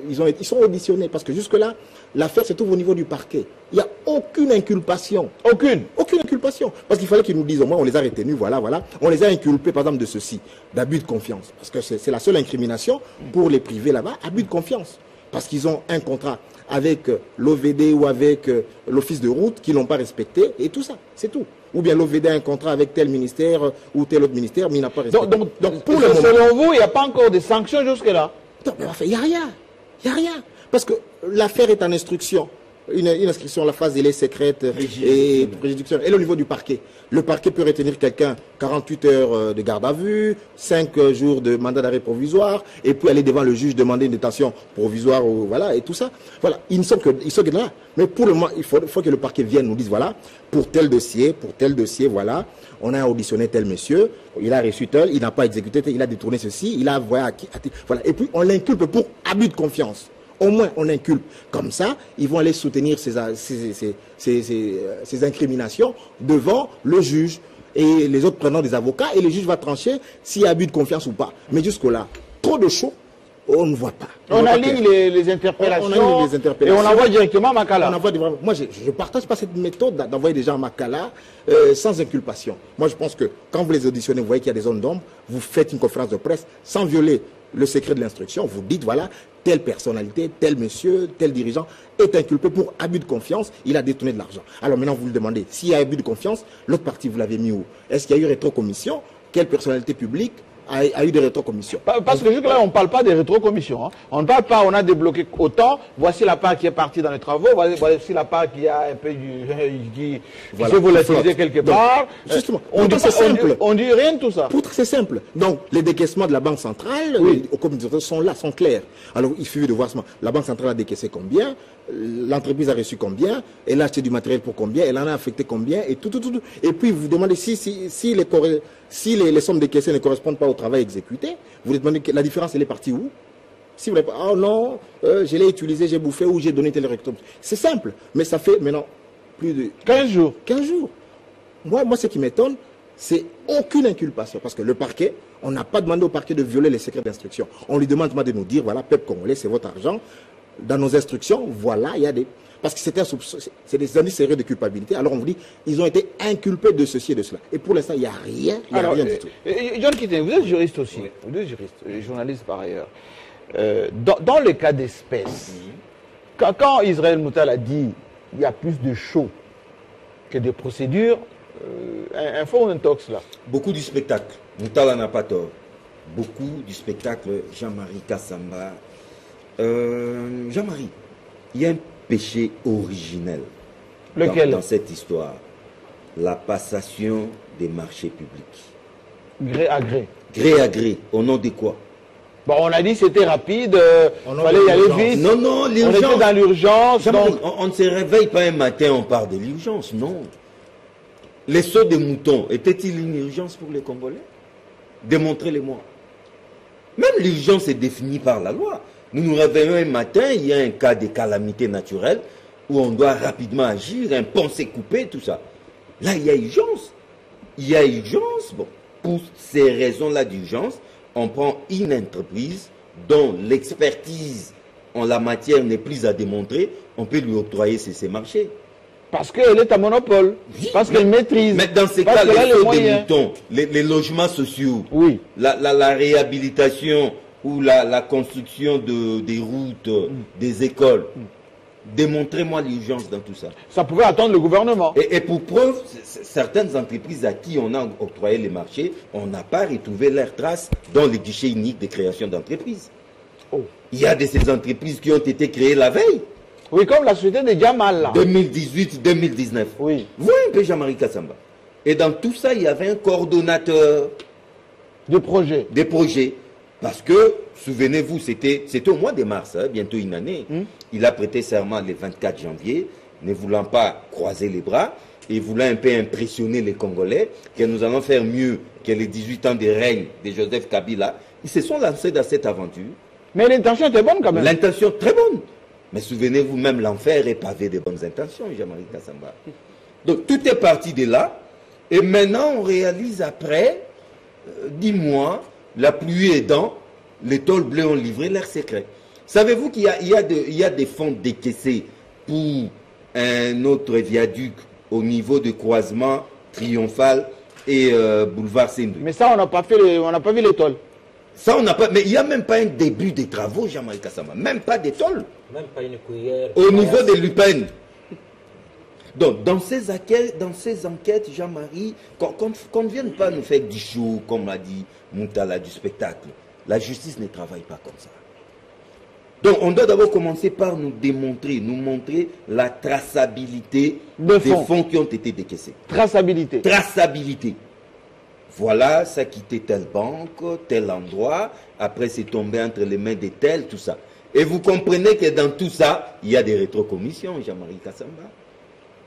ils sont auditionnés, parce que jusque-là, l'affaire se trouve au niveau du parquet. Il n'y a aucune inculpation. Aucune. Aucune inculpation. Parce qu'il fallait qu'ils nous disent, au moins, on les a retenus, voilà. On les a inculpés, par exemple, de ceci, d'abus de confiance. Parce que c'est la seule incrimination pour les privés là-bas, abus de confiance. Parce qu'ils ont un contrat avec l'OVD ou avec l'office de route qu'ils n'ont pas respecté, et tout ça, c'est tout. Ou bien l'OVD a un contrat avec tel ministère ou tel autre ministère, mais il n'a pas respecté. Donc pour le moment, selon vous, il n'y a pas encore de sanctions jusque-là? Non, mais il n'y a rien. Il n'y a rien. Parce que l'affaire est en instruction. Une instruction, la phase elle est secrète et préjudicielle. Elle est au niveau du parquet. Le parquet peut retenir quelqu'un 48 heures de garde à vue, 5 jours de mandat d'arrêt provisoire, et puis aller devant le juge demander une détention provisoire, voilà, et tout ça. Voilà, ils sont que là. Mais pour le moment, il faut que le parquet vienne nous dise, voilà, pour tel dossier, voilà, on a auditionné tel monsieur, il a reçu tel, il n'a pas exécuté, il a détourné ceci, il a envoyé voilà. Et puis on l'inculpe pour abus de confiance. Au moins, on inculpe. Comme ça, ils vont aller soutenir ces incriminations devant le juge et les autres prenant des avocats. Et le juge va trancher s'il y a abus de confiance ou pas. Mais jusque-là, trop de show, on ne voit pas. On aligne les interpellations et on envoie directement à Makala. Moi, je ne partage pas cette méthode d'envoyer des gens à Makala sans inculpation. Moi, je pense que quand vous les auditionnez, vous voyez qu'il y a des zones d'ombre, vous faites une conférence de presse sans violer le secret de l'instruction. Vous dites, voilà, telle personnalité, tel monsieur, tel dirigeant est inculpé pour abus de confiance, il a détourné de l'argent. Alors maintenant, vous le demandez, s'il y a abus de confiance, l'autre partie, vous l'avez mis où? Est-ce qu'il y a eu rétrocommission? Quelle personnalité publique a eu des rétrocommissions? Parce que jusque-là, on ne parle pas des rétrocommissions. Hein. On ne parle pas, on a débloqué autant, voici la part qui est partie dans les travaux, voici la part qui a un peu qui s'est volatilisée quelque part. Justement, on dit rien de tout ça. C'est simple. Donc, les décaissements de la Banque centrale, au comité sont là, sont clairs. Alors, il suffit de voir la Banque centrale a décaissé combien, l'entreprise a reçu combien, elle a acheté du matériel pour combien, elle en a affecté combien, et tout. Et puis, vous demandez si les sommes décaissées ne correspondent pas au travail exécuté, vous demandez la différence, elle est partie où? Si vous n'avez pas, oh non, je l'ai utilisé, j'ai bouffé ou j'ai donné tel rectum. C'est simple, mais ça fait maintenant plus de 15 jours. 15 jours. Moi, ce qui m'étonne, c'est aucune inculpation. Parce que le parquet, on n'a pas demandé au parquet de violer les secrets d'instruction. On lui demande de nous dire, voilà, peuple congolais, c'est votre argent. Dans nos instructions, voilà, il y a des... Parce que c'est des indices sérieux de culpabilité. Alors on vous dit, ils ont été inculpés de ceci et de cela. Et pour l'instant, il n'y a rien, rien du tout. John Kiteng, vous êtes juriste aussi. Vous êtes juriste, journaliste par ailleurs. Dans le cas d'espèce, quand Israël Moutal a dit il y a plus de show que de procédures, un faux ou un tox là? Beaucoup du spectacle. Moutal n'a pas tort. Beaucoup du spectacle. Jean-Marie Kassamba. Jean-Marie, il y a un péché originel. Lequel? Dans cette histoire. La passation des marchés publics. Gré à gré. Gré à gré. Au nom de quoi? Bon, on a dit que c'était rapide, il fallait y aller vite. Non, l'urgence. On était dans l'urgence. Donc... On ne se réveille pas un matin, on parle de l'urgence, non. Les sauts de moutons, était-il une urgence pour les Congolais? Démontrez-les-moi. Même l'urgence est définie par la loi. Nous nous réveillons un matin, il y a un cas de calamité naturelle où on doit rapidement agir, un pont s'est coupé, tout ça. Là, il y a urgence. Il y a urgence. Bon, pour ces raisons-là d'urgence, on prend une entreprise dont l'expertise en la matière n'est plus à démontrer, on peut lui octroyer ces marchés. Parce qu'elle est à monopole, parce qu'elle maîtrise. Mais dans ces cas, les sauts des moutons, les logements sociaux, oui. la réhabilitation ou la construction des routes, des écoles, Démontrez-moi l'urgence dans tout ça. Ça pouvait attendre le gouvernement. Et pour preuve, certaines entreprises à qui on a octroyé les marchés, on n'a pas retrouvé leurs traces dans les guichets uniques de création d'entreprises. Oh. Il y a de ces entreprises qui ont été créées la veille. Oui, comme la société de Diamal, là. 2018-2019. Oui. Voyez un peu Jean-Marie Kassamba. Et dans tout ça, il y avait un coordonnateur de projet. des projets. Parce que, souvenez-vous, c'était au mois de mars, hein, bientôt une année. Il a prêté serment le 24 janvier, ne voulant pas croiser les bras et voulant un peu impressionner les Congolais, que nous allons faire mieux que les 18 ans de règne de Joseph Kabila. Ils se sont lancés dans cette aventure. Mais l'intention était bonne quand même. L'intention très bonne. Mais souvenez-vous, même l'enfer est pavé de bonnes intentions, Jean-Marie Kassamba. Donc tout est parti de là. Et maintenant, on réalise après 10 mois, la pluie aidant, les tôles bleues ont livré leurs secrets. Savez-vous qu'il y a des fonds décaissés pour un autre viaduc au niveau de croisement Triomphal et boulevard Sendou? Mais ça, on n'a pas vu les tôles. Ça, on n'a pas. Mais il n'y a même pas un début des travaux, Jean-Marie Kassamba. Même pas des tôles. Même pas une cuillère. Au niveau de l'UPEN. Donc, dans ces enquêtes, Jean-Marie, qu'on ne vienne pas nous faire du show, comme l'a dit Moutala, du spectacle. La justice ne travaille pas comme ça. Donc, on doit d'abord commencer par nous montrer la traçabilité des fonds qui ont été décaissés. Traçabilité. Traçabilité. Voilà, ça a quitté telle banque, tel endroit, après c'est tombé entre les mains de tel, tout ça. Et vous comprenez que dans tout ça, il y a des rétrocommissions, Jean-Marie Kassamba.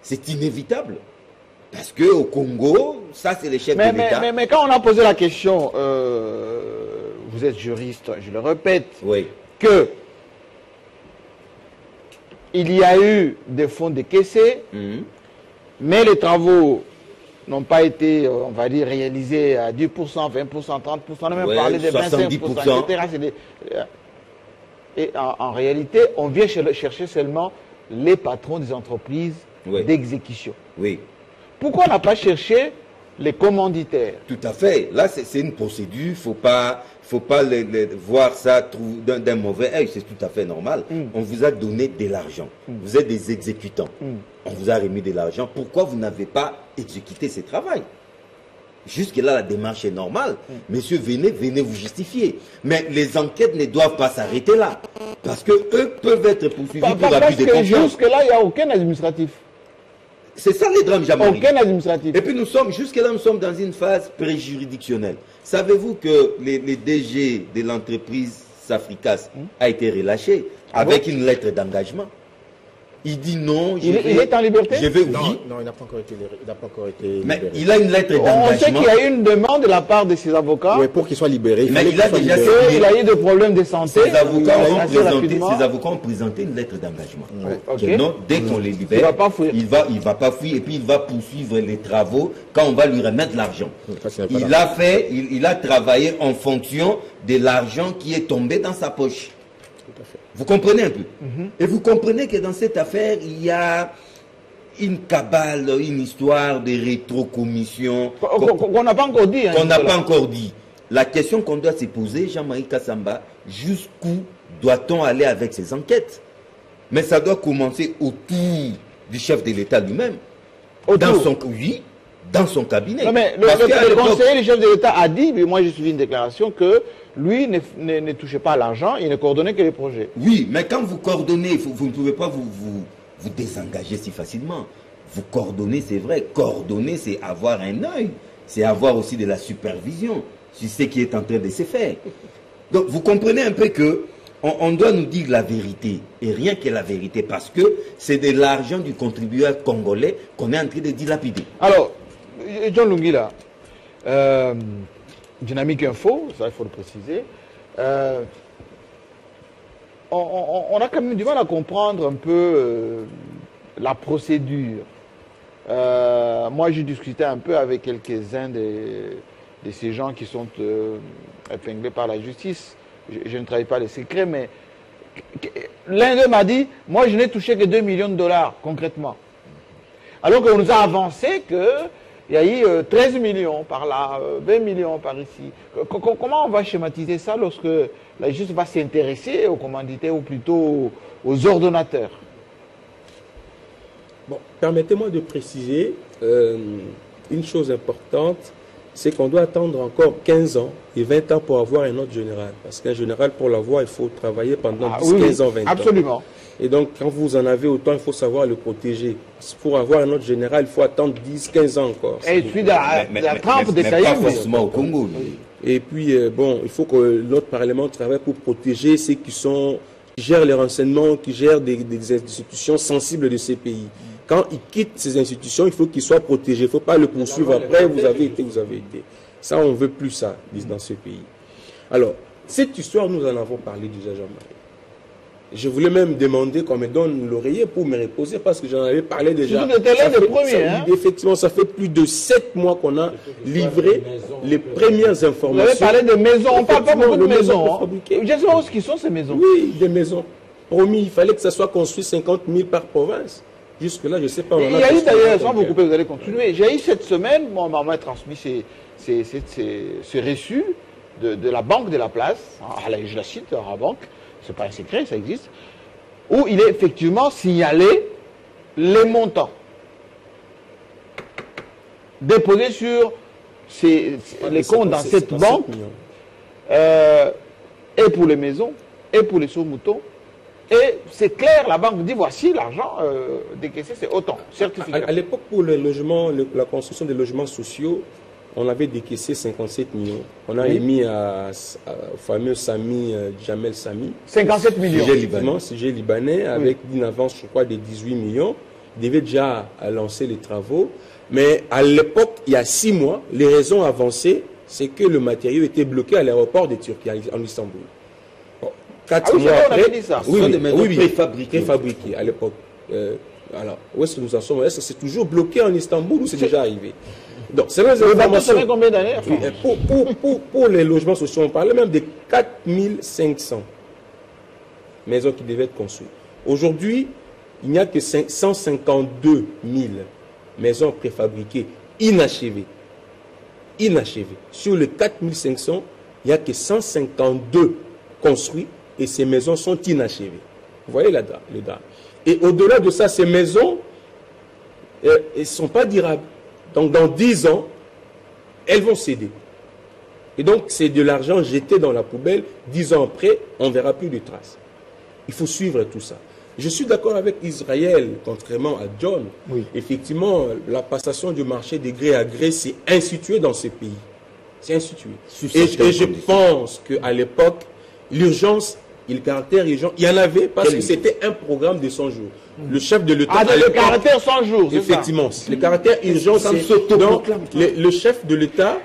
C'est inévitable. Parce qu'au Congo, ça c'est les chefs de l'État. Mais quand on a posé la question, vous êtes juriste, je le répète, oui, que il y a eu des fonds décaissés, mais les travaux n'ont pas été, on va dire, réalisés à 10%, 20%, 30%, on a même parlé de 25%, etc. Et en réalité, on vient chercher seulement les patrons des entreprises d'exécution. Oui. Pourquoi on n'a pas cherché les commanditaires? Tout à fait. Là, c'est une procédure. Faut pas voir ça d'un mauvais œil. C'est tout à fait normal. On vous a donné de l'argent. Vous êtes des exécutants. On vous a remis de l'argent. Pourquoi vous n'avez pas exécuté ce travail? Jusque-là, la démarche est normale. Messieurs, venez vous justifier. Mais les enquêtes ne doivent pas s'arrêter là. Parce qu'eux peuvent être poursuivis pour abus de confiance. Jusque-là, il n'y a aucun administratif. C'est ça les drames, Jean-Marie. Aucun administratif. Et puis jusque-là, nous sommes dans une phase préjuridictionnelle. Savez-vous que les DG de l'entreprise Safricas a été relâché avec une lettre d'engagement? Il dit non. Il est en liberté? Non, il n'a pas encore été libéré. Mais il a une lettre d'engagement. On sait qu'il y a eu une demande de la part de ses avocats. Oui, pour qu'il soit libéré. Mais il a déjà il a eu des problèmes de santé. Ses avocats ont présenté une lettre d'engagement. Non, dès qu'on les libère, il va pas fuir et puis il va poursuivre les travaux quand on va lui remettre l'argent. Il a travaillé en fonction de l'argent qui est tombé dans sa poche. Vous comprenez un peu? Et vous comprenez que dans cette affaire, il y a une cabale, une histoire de rétrocommission. Qu'on n'a pas encore dit. Qu'on n'a pas encore dit. La question qu'on doit se poser, Jean-Marie Kassamba, jusqu'où doit-on aller avec ces enquêtes? Mais ça doit commencer autour du chef de l'État lui-même. Dans son cabinet. Non, mais le conseiller du chef de l'État a dit, mais moi j'ai suivi une déclaration, que lui ne touchait pas à l'argent, il ne coordonnait que les projets. Oui, mais quand vous coordonnez, vous ne pouvez pas vous désengager si facilement. Vous coordonnez, c'est vrai. Coordonner, c'est avoir un œil. C'est avoir aussi de la supervision sur ce qui est en train de se faire. Donc vous comprenez un peu que on doit nous dire la vérité, et rien que la vérité, parce que c'est de l'argent du contribuable congolais qu'on est en train de dilapider. Alors, John Lungila, Dynamique Info, ça il faut le préciser, on a quand même du mal à comprendre un peu la procédure. Moi, j'ai discuté un peu avec quelques-uns de ces gens qui sont épinglés par la justice. Je ne travaille pas les secrets, mais l'un d'eux m'a dit, moi je n'ai touché que 2 millions de dollars, concrètement. Alors qu'on nous a avancé qu'il y a eu 13 millions par là, 20 millions par ici. Comment on va schématiser ça lorsque la justice va s'intéresser aux commanditaires ou plutôt aux ordonnateurs? Bon, permettez-moi de préciser une chose importante, c'est qu'on doit attendre encore 15 ans et 20 ans pour avoir un autre général. Parce qu'un général, pour l'avoir, il faut travailler pendant 10, 15 ans, 20 ans. Absolument. Et donc, quand vous en avez autant, il faut savoir le protéger. Pour avoir un autre général, il faut attendre 10, 15 ans encore. Et puis la trempe des pas forcément au Congo. Et puis, bon, il faut que notre Parlement travaille pour protéger ceux qui gèrent les renseignements, qui gèrent des institutions sensibles de ces pays. Quand ils quittent ces institutions, il faut qu'ils soient protégés. Il ne faut pas le poursuivre après, vous avez été. Ça, on ne veut plus ça dans ce pays. Alors, cette histoire, nous en avons parlé déjà, Jean-Marie. Je voulais même demander qu'on me donne l'oreiller pour me reposer parce que j'en avais parlé déjà. Vous étiez l'un des premiers, hein? Effectivement, ça fait plus de 7 mois qu'on a livré les premières informations. Vous avez parlé de maisons, on ne parle pas beaucoup de maisons. Hein? Je sais pas où sont ces maisons. Oui, des maisons. Promis, il fallait que ça soit construit 50 000 par province. Jusque-là, je ne sais pas. Il y a eu d'ailleurs, sans vous couper, vous allez continuer. J'ai eu cette semaine, mon maman a transmis ces reçus de la Banque de la Place, je la cite, à la banque, c'est pas un secret, ça existe, où il est effectivement signalé les montants déposés sur les comptes dans cette banque, et pour les maisons, et pour les sauts-moutons. Et c'est clair, la banque dit voici l'argent décaissé, c'est autant. Certificat. À l'époque, pour le logement, la construction des logements sociaux, on avait décaissé 57 millions. On a émis au fameux Sami, Jamel Sami. 57 millions. Sujet libanais, avec une avance, je crois, de 18 millions. Il devait déjà lancer les travaux. Mais à l'époque, il y a 6 mois, les raisons avancées, c'est que le matériau était bloqué à l'aéroport de Turquie, en Istanbul. 4 mois après, on avait dit ça. Oui, préfabriquées à l'époque. Alors, où est-ce que nous en sommes? Est-ce que c'est toujours bloqué en Istanbul ou c'est déjà arrivé? Donc, c'est les informations. Ça fait combien d'années? Pour les logements sociaux, on parlait même de 4500 maisons qui devaient être construites. Aujourd'hui, il n'y a que 152 000 maisons préfabriquées, inachevées. Sur les 4500, il n'y a que 152 construits et ces maisons sont inachevées. Vous voyez le drame. Et au-delà de ça, ces maisons ne sont pas durables. Donc dans 10 ans, elles vont céder. Et donc c'est de l'argent jeté dans la poubelle. 10 ans après, on ne verra plus de traces. Il faut suivre tout ça. Je suis d'accord avec Israël, contrairement à John. Oui. Effectivement, la passation du marché de gré à gré, c'est institué dans ce pays. C'est institué. Et je pense qu'à l'époque, l'urgence, le caractère urgent, il y en avait parce que c'était un programme de 100 jours. Le chef de l'État... le caractère 100 jours, c'est effectivement, ça. Le caractère urgent, c'est... Donc, le chef de l'État,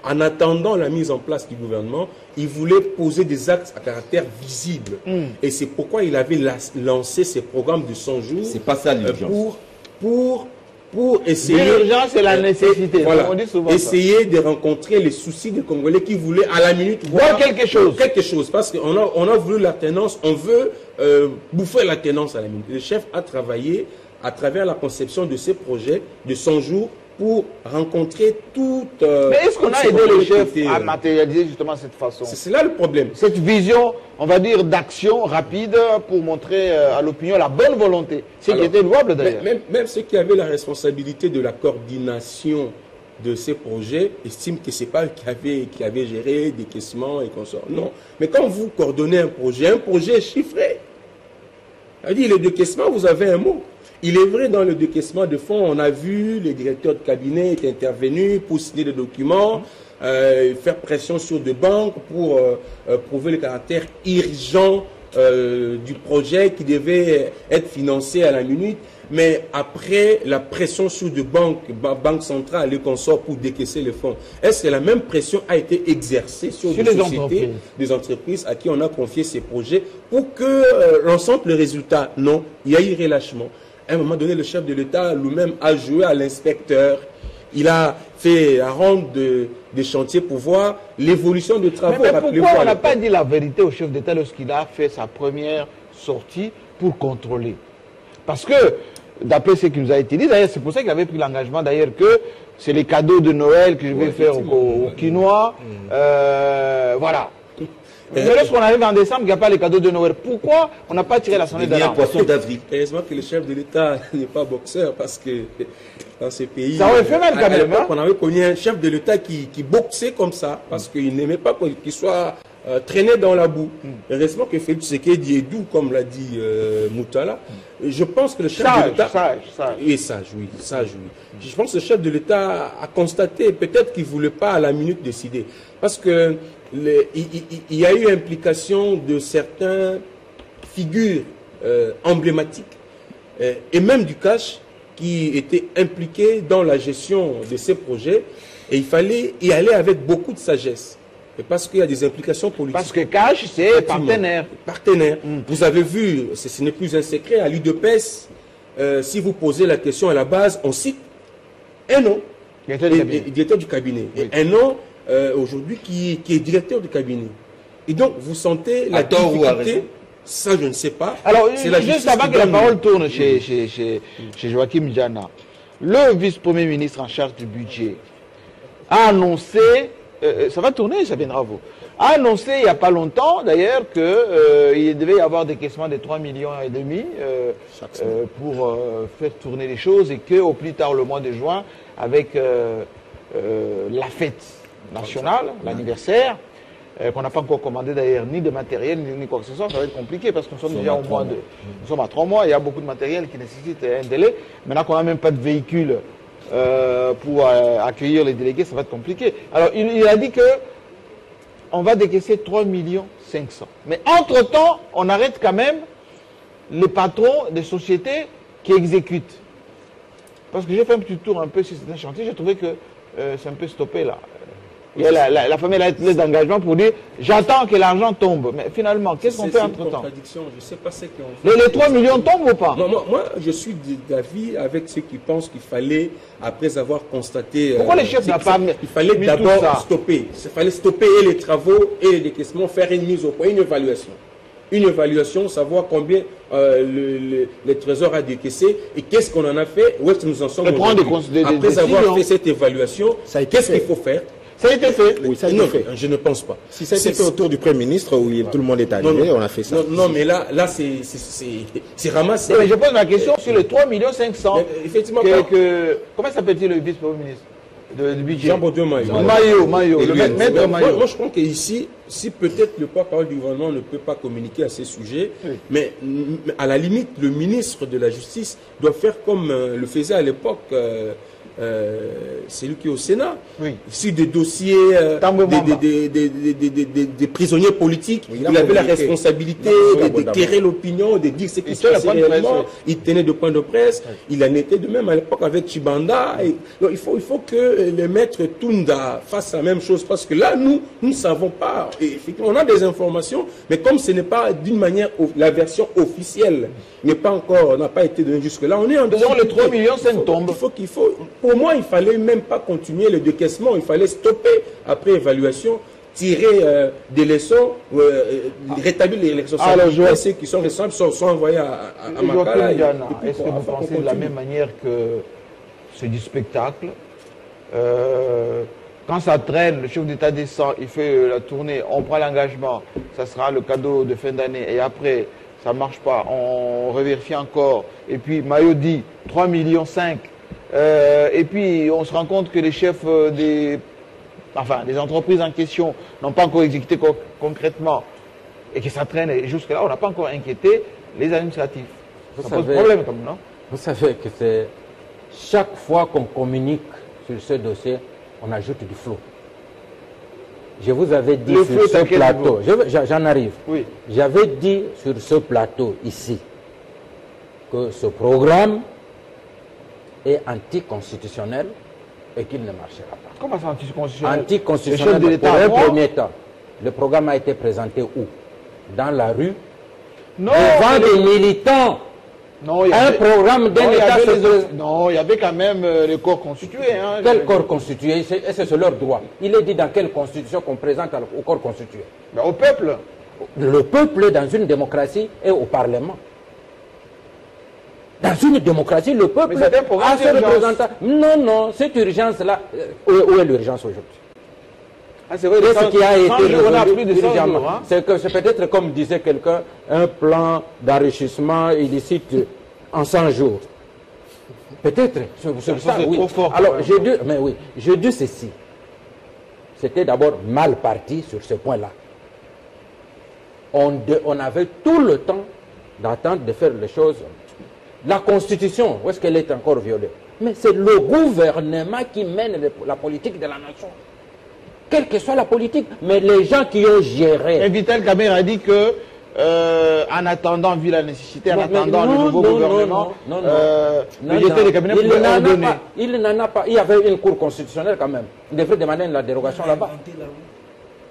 en attendant la mise en place du gouvernement, il voulait poser des actes à caractère visible. Et c'est pourquoi il avait lancé ces programmes de 100 jours. C'est pas ça l'urgence. Pour essayer... L'urgence, c'est la nécessité. Voilà, on dit souvent essayer de rencontrer les soucis des Congolais qui voulaient à la minute voir quelque chose. Quelque chose, parce qu'on a voulu la tenance, on veut bouffer la tenance à la minute. Le chef a travaillé à travers la conception de ces projets de 100 jours pour rencontrer toute... Mais est-ce qu'on a aidé le chef à matérialiser justement cette façon? C'est là le problème. Cette vision, on va dire, d'action rapide pour montrer à l'opinion la bonne volonté. C'est qui était louable d'ailleurs. Même ceux qui avaient la responsabilité de la coordination de ces projets estiment que ce n'est pas eux qui avaient géré des caissements et consorts. Non. Mais quand vous coordonnez un projet est chiffré. C'est-à-dire, le décaissement, vous avez un mot. Il est vrai, dans le décaissement de fonds, on a vu le directeur de cabinet est intervenu pour signer des documents, faire pression sur des banques pour prouver le caractère urgent du projet qui devait être financé à la minute. Mais après la pression sur des banques, banque centrale et consorts pour décaisser les fonds, est-ce que la même pression a été exercée sur des sociétés, des entreprises à qui on a confié ces projets pour que l'on sente le résultat? Non, il y a eu relâchement. À un moment donné, le chef de l'État lui-même a joué à l'inspecteur. Il a fait un ronde des chantiers pour voir l'évolution des travaux. Mais pourquoi on n'a pas dit la vérité au chef d'État lorsqu'il a fait sa première sortie pour contrôler? Parce que, d'après ce qui nous a été dit, d'ailleurs, c'est pour ça qu'il avait pris l'engagement, d'ailleurs, que c'est les cadeaux de Noël que je vais faire aux Quinois. Voilà. Mais lorsqu'on arrive en décembre, il n'y a pas les cadeaux de Noël. Pourquoi on n'a pas tiré la sonnette d'alarme? Poisson d'avril. Heureusement que le chef de l'État n'est pas boxeur, parce que dans ces pays... Ça aurait fait mal quand même. Hein? On avait connu un chef de l'État qui boxait comme ça, parce qu'il n'aimait pas qu'il soit traîné dans la boue. Heureusement que Félix Tshisekedi est doux, comme l'a dit Moutala. Je pense que le chef de l'État... Sage. Et sage, oui. Je pense que le chef de l'État a constaté, peut-être qu'il ne voulait pas à la minute décider. Parce que il y a eu implication de certaines figures emblématiques, et même du cash, qui étaient impliqués dans la gestion de ces projets. Et il fallait y aller avec beaucoup de sagesse. Et parce qu'il y a des implications politiques. Parce que Cash, c'est partenaire. Vous avez vu, ce n'est plus un secret, à l'UDPS, si vous posez la question à la base, on cite un nom, directeur du cabinet. Oui. Et un nom, aujourd'hui, qui est directeur du cabinet. Et donc, vous sentez la difficulté, ça je ne sais pas. Alors, la juste avant que la parole tourne chez Joachim Diana, le vice-premier ministre en charge du budget a annoncé, ça va tourner, ça viendra à vous, a annoncé il n'y a pas longtemps d'ailleurs qu'il devait y avoir des décaissement de 3,5 millions pour faire tourner les choses, et qu'au plus tard le mois de juin, avec la fête nationale, l'anniversaire, qu'on n'a pas encore commandé d'ailleurs ni de matériel ni quoi que ce soit, ça va être compliqué parce que nous sommes déjà au mois de... Nous sommes à 3 mois, il y a beaucoup de matériel qui nécessite un délai. Maintenant qu'on n'a même pas de véhicule pour accueillir les délégués, ça va être compliqué. Alors il a dit que on va décaisser 3,5 millions. Mais entre-temps, on arrête quand même les patrons des sociétés qui exécutent. Parce que j'ai fait un petit tour un peu sur certains chantiers, j'ai trouvé que c'est un peu stoppé là. Il y a la famille a laissé d'engagement pour dire j'attends que l'argent tombe. Mais finalement, qu'est-ce qu'on fait entre-temps? Je ne sais pas ce qu'on fait. Les 3 millions tombent ou pas? Non, moi, je suis d'avis avec ceux qui pensent qu'il fallait, après avoir constaté... Pourquoi les chefs n'ont pas mis il fallait d'abord stopper. Il fallait stopper les travaux et les décaissements, faire une mise au point, une évaluation. Une évaluation, savoir combien le Trésor a décaissé et qu'est-ce qu'on en a fait, où est-ce que nous en sommes aujourd'hui. Après avoir fait cette évaluation, qu'est-ce qu'il faut faire? Ça a été fait. Oui, ça a été fait. Je ne pense pas. Si ça a été fait autour du Premier ministre, où tout le monde est arrivé, on a fait ça. Non, mais là c'est ramassé. Mais je pose ma question sur les 3,5 millions. Effectivement. Comment s'appelle-t-il le vice-premier ministre du budget? Jean-Baudouin Maillot. Maillot, le maître Maillot. Moi, je pense qu'ici, si peut-être le porte-parole du gouvernement ne peut pas communiquer à ces sujets, mais à la limite, le ministre de la Justice doit faire comme le faisait à l'époque... c'est lui qui est au Sénat. Oui. Sur des dossiers des prisonniers politiques, il avait la responsabilité d'éclairer l'opinion, de dire ce qui se passait réellement. Il tenait de point de presse. Il en était de même à l'époque avec Chibanda. Donc, il faut que les maîtres Tunda fassent la même chose, parce que là, nous ne savons pas. Et effectivement, on a des informations, mais comme ce n'est pas d'une manière, la version officielle n'a pas été donnée jusque-là, on est en disons les 3,5 millions tombent. Pour moi, il ne fallait même pas continuer le décaissement, il fallait stopper après évaluation, tirer des leçons, rétablir les leçons. Alors, ceux qui sont responsables sont envoyés à Makala. Est-ce que vous pensez de la même manière que c'est du spectacle? Quand ça traîne, le chef d'État descend, il fait la tournée, on prend l'engagement, ça sera le cadeau de fin d'année, et après, ça ne marche pas, on revérifie encore, et puis Maillot dit 3,5 millions. Et puis on se rend compte que les chefs des entreprises en question n'ont pas encore exécuté concrètement, et que ça traîne, et jusque-là, on n'a pas encore inquiété les administratifs. Ça pose problème, comme non? Vous savez que c'est chaque fois qu'on communique sur ce dossier, on ajoute du flou. Je vous avais dit sur ce plateau, j'en arrive, oui. J'avais dit sur ce plateau ici que ce programme est anticonstitutionnel et qu'il ne marchera pas. Comment c'est anticonstitutionnel? Anticonstitutionnel pour un premier temps. Le programme a été présenté où? Dans la rue, devant des militants. Non, un programme d'un État... Non, il y avait quand même le corps constitué. Hein, quel corps constitué? C'est leur droit. Il est dit dans quelle constitution qu'on présente au corps constitué? Ben, au peuple. Le peuple, dans une démocratie, est au Parlement. Dans une démocratie, le peuple a ses représentants. Non, cette urgence-là, où est l'urgence aujourd'hui? Ah, c'est vrai, Qu'est-ce qui a été on a revenu plus de 100 dirigeamment? jours, hein. C'est que c'est peut-être comme disait quelqu'un, un plan d'enrichissement illicite en 100 jours. Peut-être, c'est ça, c'est oui. trop fort, Alors, quand même. j'ai dit ceci. C'était d'abord mal parti sur ce point-là. On avait tout le temps d'attendre de faire les choses. La Constitution, où est-ce qu'elle est encore violée? Mais c'est le gouvernement qui mène la politique de la nation. Quelle que soit la politique, mais les gens qui ont géré. Et Vital Kamerhe a dit que, en attendant, vu la nécessité, en attendant le nouveau gouvernement, budgétaire des cabinets pouvait ordonner. Il n'en a pas. Il y avait une cour constitutionnelle quand même. Il devrait demander la dérogation là-bas.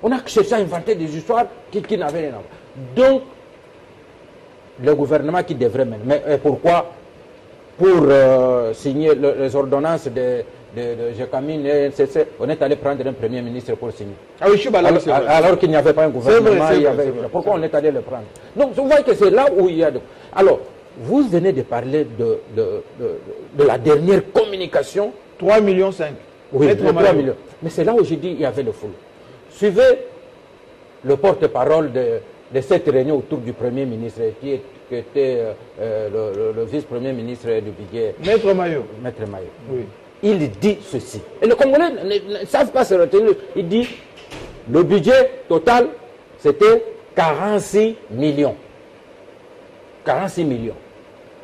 On a cherché à inventer des histoires qui n'avaient rien à voir. Donc, le gouvernement qui devrait mener. Mais pourquoi? Pour signer les ordonnances de Jekamine et NCC, on est allé prendre un premier ministre pour signer. Ah oui, je suis balance. Alors qu'il n'y avait pas un gouvernement. C'est vrai. Pourquoi on est allé le prendre? Donc, vous voyez que c'est là où il y a... Alors, vous venez de parler de la dernière communication. 3,5 millions. Oui, Maître 3 Mayo. millions. Mais c'est là où j'ai dit qu'il y avait le flou. Suivez le porte-parole de cette réunion autour du Premier ministre, qui était le vice-premier ministre du budget, Maître Mayo. Maître Mayo. Oui. Il dit ceci. Et les Congolais ne savent pas se retenir. Il dit, le budget total, c'était 46 millions. 46 millions.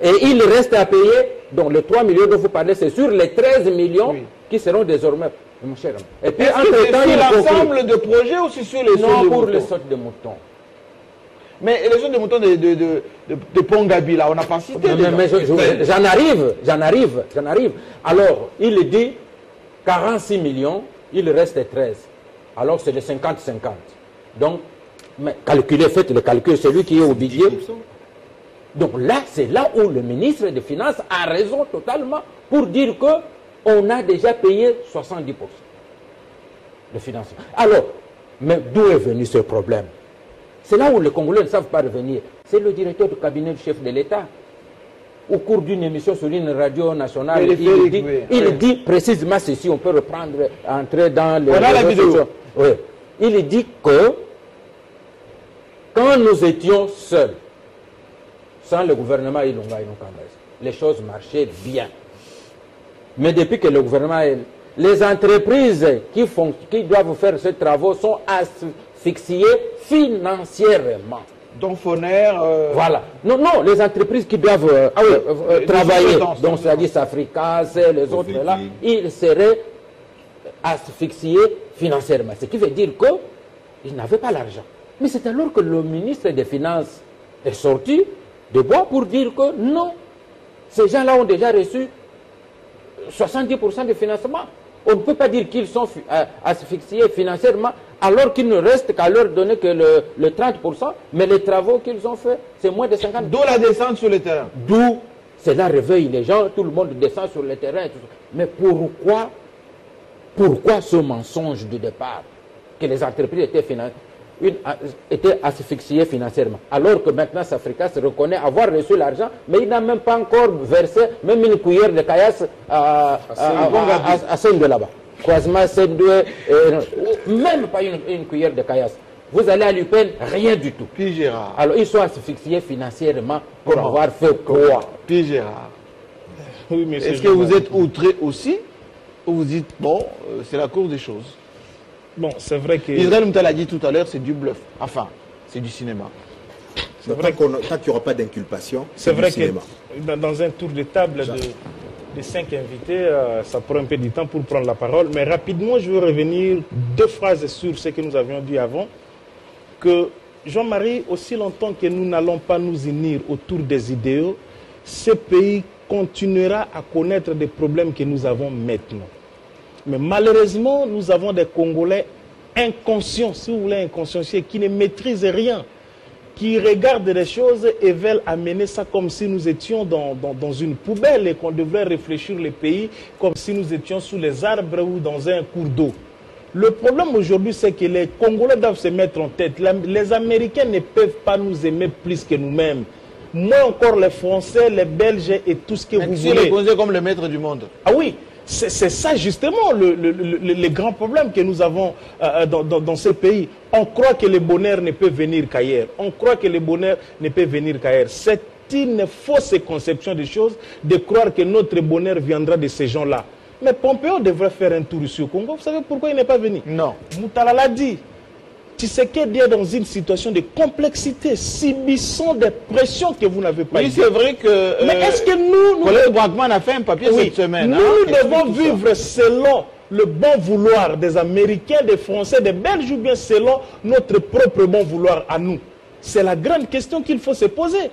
Et il reste à payer, donc les 3 millions dont vous parlez, c'est sur les 13 millions qui seront désormais, mon cher ami. Et puis, Est-ce que entre-temps, c'est il sur conclut. l'ensemble de projets ou c'est sur les Non, sauts de pour moutons? les sautes de moutons. Mais les sauts de moutons de Pongabi, là, on n'a pas cité. Mais j'en arrive. Alors, il dit 46 millions, il reste 13. Alors, c'est les 50-50. Donc, mais calculez, faites le calcul, celui qui est au budget. Donc là, c'est là où le ministre des Finances a raison totalement pour dire qu'on a déjà payé 70% de financement. Alors, mais d'où est venu ce problème? C'est là où les Congolais ne savent pas revenir. C'est le directeur du cabinet du chef de l'État. Au cours d'une émission sur une radio nationale, il dit précisément ceci, on peut reprendre, entrer dans les... On a la vidéo. Oui. Il dit que quand nous étions seuls, sans le gouvernement Ilunga Inukambe, les choses marchaient bien. Mais depuis que le gouvernement est... Les entreprises qui doivent faire ces travaux sont asphyxiées financièrement. Donc Foner... Voilà. Non, les entreprises qui doivent travailler, donc c'est-à-dire Safrica, les autres là, ils seraient asphyxiés financièrement. Ce qui veut dire qu'ils n'avaient pas l'argent. Mais c'est alors que le ministre des Finances est sorti de bois pour dire que non, ces gens-là ont déjà reçu 70% de financement. On ne peut pas dire qu'ils sont asphyxiés financièrement alors qu'il ne reste qu'à leur donner que le 30%, mais les travaux qu'ils ont faits, c'est moins de 50%. D'où la descente sur le terrain. D'où cela réveille les gens, tout le monde descend sur le terrain. Mais pourquoi ce mensonge du départ que les entreprises étaient asphyxiées financièrement, alors que maintenant Safrica se reconnaît avoir reçu l'argent, mais il n'a même pas encore versé même une cuillère de caillasse à Sendou là-bas. Croisement Sendou, même pas une cuillère de caillasse. Vous allez à l'UPEN, rien du tout. Puis Gérard. Alors ils sont asphyxiés financièrement pour avoir fait quoi? Puis Gérard. Oui, mais est-ce que vous êtes outré aussi, ou vous dites, bon, c'est la course des choses? Bon, c'est vrai que... Israël Mouta l'a dit tout à l'heure, c'est du bluff. Enfin, c'est du cinéma. C'est vrai tant qu'il n'y aura pas d'inculpation, c'est vrai du cinéma. Que dans un tour de table de 5 invités, ça prend un peu de temps pour prendre la parole. Mais rapidement, je veux revenir 2 phrases sur ce que nous avions dit avant. Que Jean-Marie, aussi longtemps que nous n'allons pas nous unir autour des idéaux, ce pays continuera à connaître des problèmes que nous avons maintenant. Mais malheureusement, nous avons des Congolais inconscients, si vous voulez, inconscienciés, qui ne maîtrisent rien, qui regardent les choses et veulent amener ça comme si nous étions dans une poubelle et qu'on devrait réfléchir le pays comme si nous étions sous les arbres ou dans un cours d'eau. Le problème aujourd'hui, c'est que les Congolais doivent se mettre en tête. Les Américains ne peuvent pas nous aimer plus que nous-mêmes. Moins encore les Français, les Belges et tout ce que vous voulez. Vous les posez comme le maître du monde. Ah oui, C'est ça justement le grand problème que nous avons dans ce pays. On croit que le bonheur ne peut venir qu'ailleurs. On croit que le bonheur ne peut venir qu'ailleurs. C'est une fausse conception des choses de croire que notre bonheur viendra de ces gens-là. Mais Pompeo devrait faire un tour ici au Congo. Vous savez pourquoi il n'est pas venu? Non. Moutala l'a dit. Tshisekedi est dans une situation de complexité, subissant des pressions que vous n'avez pas. Oui, c'est vrai que... Mais est-ce que nous... Colette Brackman a fait un papier cette semaine. Nous devons vivre selon le bon vouloir des Américains, des Français, des Belges, ou bien selon notre propre bon vouloir à nous? C'est la grande question qu'il faut se poser.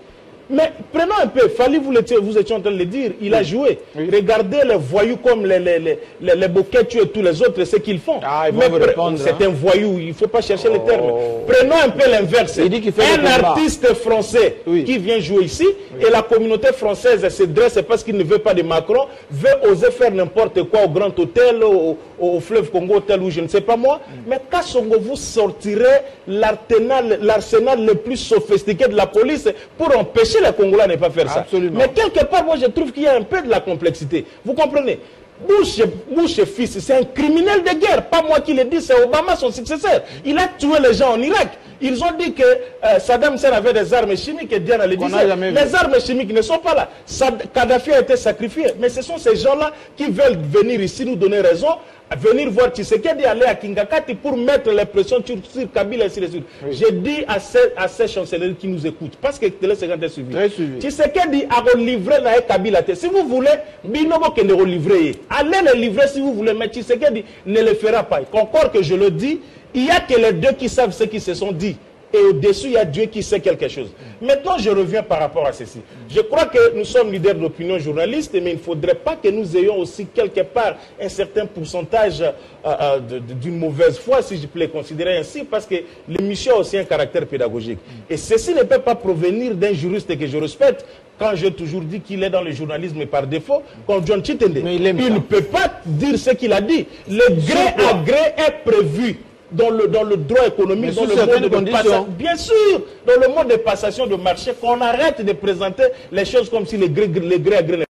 Mais prenons un peu, Fali, vous étiez en train de le dire, il a joué. Oui. Regardez les voyous comme les Boketu et tous les autres, ce qu'ils font. Ah, ils vont me répondre. C'est un voyou, il ne faut pas chercher les termes. Prenons un peu l'inverse. Un artiste français qui vient jouer ici, et la communauté française se dresse parce qu'il ne veut pas de Macron, veut oser faire n'importe quoi au Grand Hôtel, au Fleuve Congo Hôtel, ou je ne sais pas moi. Mais Kassongo, vous sortirez l'arsenal le plus sophistiqué de la police pour empêcher les Congolais ne pas faire ça. Absolument. Mais quelque part, moi, je trouve qu'il y a un peu de la complexité. Vous comprenez? Bush fils, c'est un criminel de guerre. Pas moi qui le dis, c'est Obama, son successeur. Il a tué les gens en Irak. Ils ont dit que Saddam Hussein avait des armes chimiques et Diana le disait. Les armes chimiques ne sont pas là. Kadhafi a été sacrifié. Mais ce sont ces gens-là qui veulent venir ici nous donner raison, venir voir Tshisekedi aller à Kingakati pour mettre les pressions sur Kabila et ainsi de suite. Oui. J'ai dit à ces chancelleries qui nous écoutent, parce que Télé 50 est suivi. Tshisekedi a livré la Kabila. Si vous voulez, Binobo qui ne livrer. Allez le livrer si vous voulez, mais Tshisekedi ne le fera pas. Encore que je le dis, il n'y a que les deux qui savent ce qu'ils se sont dit. Et au-dessus, il y a Dieu qui sait quelque chose. Maintenant, je reviens par rapport à ceci. Je crois que nous sommes leaders d'opinion journalistes, mais il ne faudrait pas que nous ayons aussi quelque part un certain pourcentage d'une mauvaise foi, si je peux les considérer ainsi, parce que l'émission a aussi un caractère pédagogique. Et ceci ne peut pas provenir d'un juriste que je respecte, quand j'ai toujours dit qu'il est dans le journalisme par défaut, comme John Chitende. Il ne peut pas dire ce qu'il a dit. Le gré à gré est prévu dans le droit économique, dans le mode de passation, bien sûr, dans le mode de passation de marché, qu'on arrête de présenter les choses comme si les gré à gré.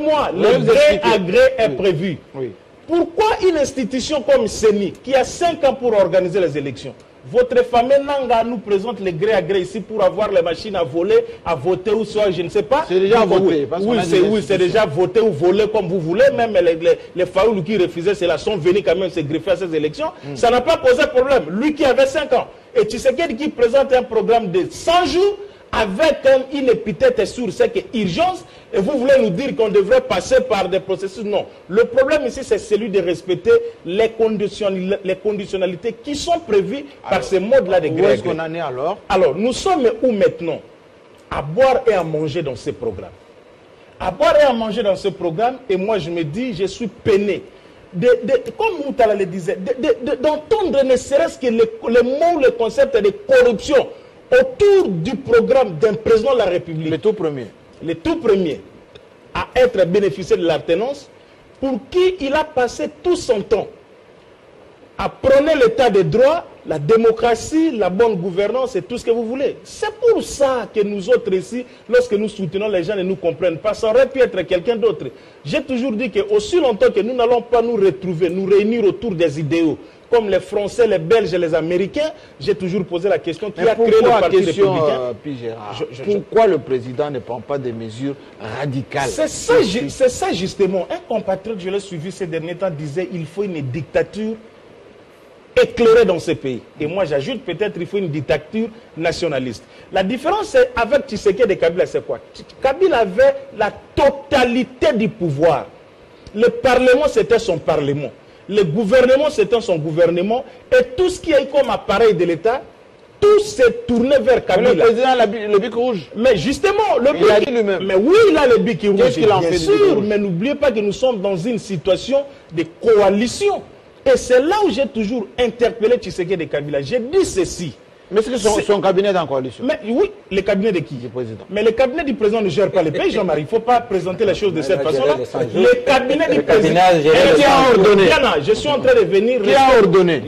Moi, le gré à gré est prévu. Oui. Pourquoi une institution comme CENI, qui a 5 ans pour organiser les élections, votre famille Nanga nous présente les gré à gré ici pour avoir les machines à voler, à voter ou soit, je ne sais pas. C'est déjà voté. Oui, c'est déjà voté ou volé comme vous voulez. Même les Faoulou qui refusaient cela sont venus quand même se greffer à ces élections. Ça n'a pas posé problème. Lui qui avait 5 ans. Et Tshisekedi qui présente un programme de 100 jours avec une épithète sur ce qui est urgence. Et vous voulez nous dire qu'on devrait passer par des processus? Non. Le problème ici, c'est celui de respecter les conditionnalités qui sont prévues par ces modes-là de gré. Où est-ce qu'on en est alors? Alors, nous sommes où maintenant? À boire et à manger dans ce programme. À boire et à manger dans ce programme, et moi je me dis, je suis peiné. Comme Moutala le disait, d'entendre ne serait-ce que le mot, le concept de corruption autour du programme d'un président de la République. Le tout premier. Le tout premier à être bénéficiaire de l'alternance, pour qui il a passé tout son temps à prôner l'état de droit, la démocratie, la bonne gouvernance et tout ce que vous voulez. C'est pour ça que nous autres ici, lorsque nous soutenons, les gens ne nous comprennent pas. Ça aurait pu être quelqu'un d'autre. J'ai toujours dit qu'aussi longtemps que nous n'allons pas nous retrouver, nous réunir autour des idéaux, comme les Français, les Belges et les Américains, j'ai toujours posé la question qui a créé le Parti républicain. Pourquoi le président ne prend pas des mesures radicales? C'est ça justement. Un compatriote, je l'ai suivi ces derniers temps, disait qu'il faut une dictature éclairée dans ce pays. Et moi j'ajoute peut-être qu'il faut une dictature nationaliste. La différence avec Tshisekedi et Kabila, c'est quoi? Kabila avait la totalité du pouvoir. Le Parlement, c'était son Parlement. Le gouvernement, c'était son gouvernement. Et tout ce qui est comme appareil de l'État, tout s'est tourné vers Kabila. Mais le président a le bic rouge. Mais justement, le bic... Il a dit lui-même. Mais oui, il a le bic rouge. Qu'est-ce qu'il en fait? Bien sûr, mais n'oubliez pas que nous sommes dans une situation de coalition. Et c'est là où j'ai toujours interpellé Tshisekedi et Kabila. J'ai dit ceci. Mais c'est que son cabinet est en coalition. Mais oui, le cabinet de qui? Du président. Mais le cabinet du président ne gère pas le pays, Jean-Marie. Il ne faut pas présenter les choses de cette façon-là. Le cabinet du président. Qui a ordonné? Je suis en train de venir. Qui a ordonné?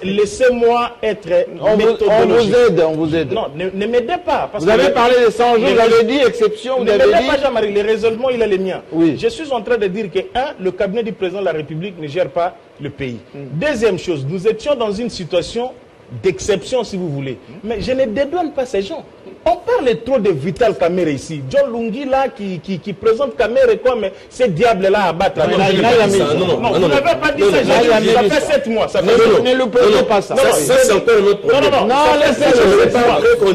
Laissez-moi être on vous aide. Non, ne m'aidez pas. Vous avez parlé de 100 jours, vous avez dit exception, vous avez dit... Ne m'aidez pas, Jean-Marie, les raisonnements, il est les miens. Oui. Je suis en train de dire que, le cabinet du président de la République ne gère pas le pays. Deuxième chose, nous étions dans une situation d'exception, si vous voulez. Mais je ne dédouane pas ces gens. On parle trop de Vital Kamerhe ici. John Lungi là qui présente Kamerhe comme ces diables-là à battre. Non, vous n'avez pas dit ça. Ça fait 7 mois. Ne le prenez pas ça. Ça, c'est encore un autre problème. Non,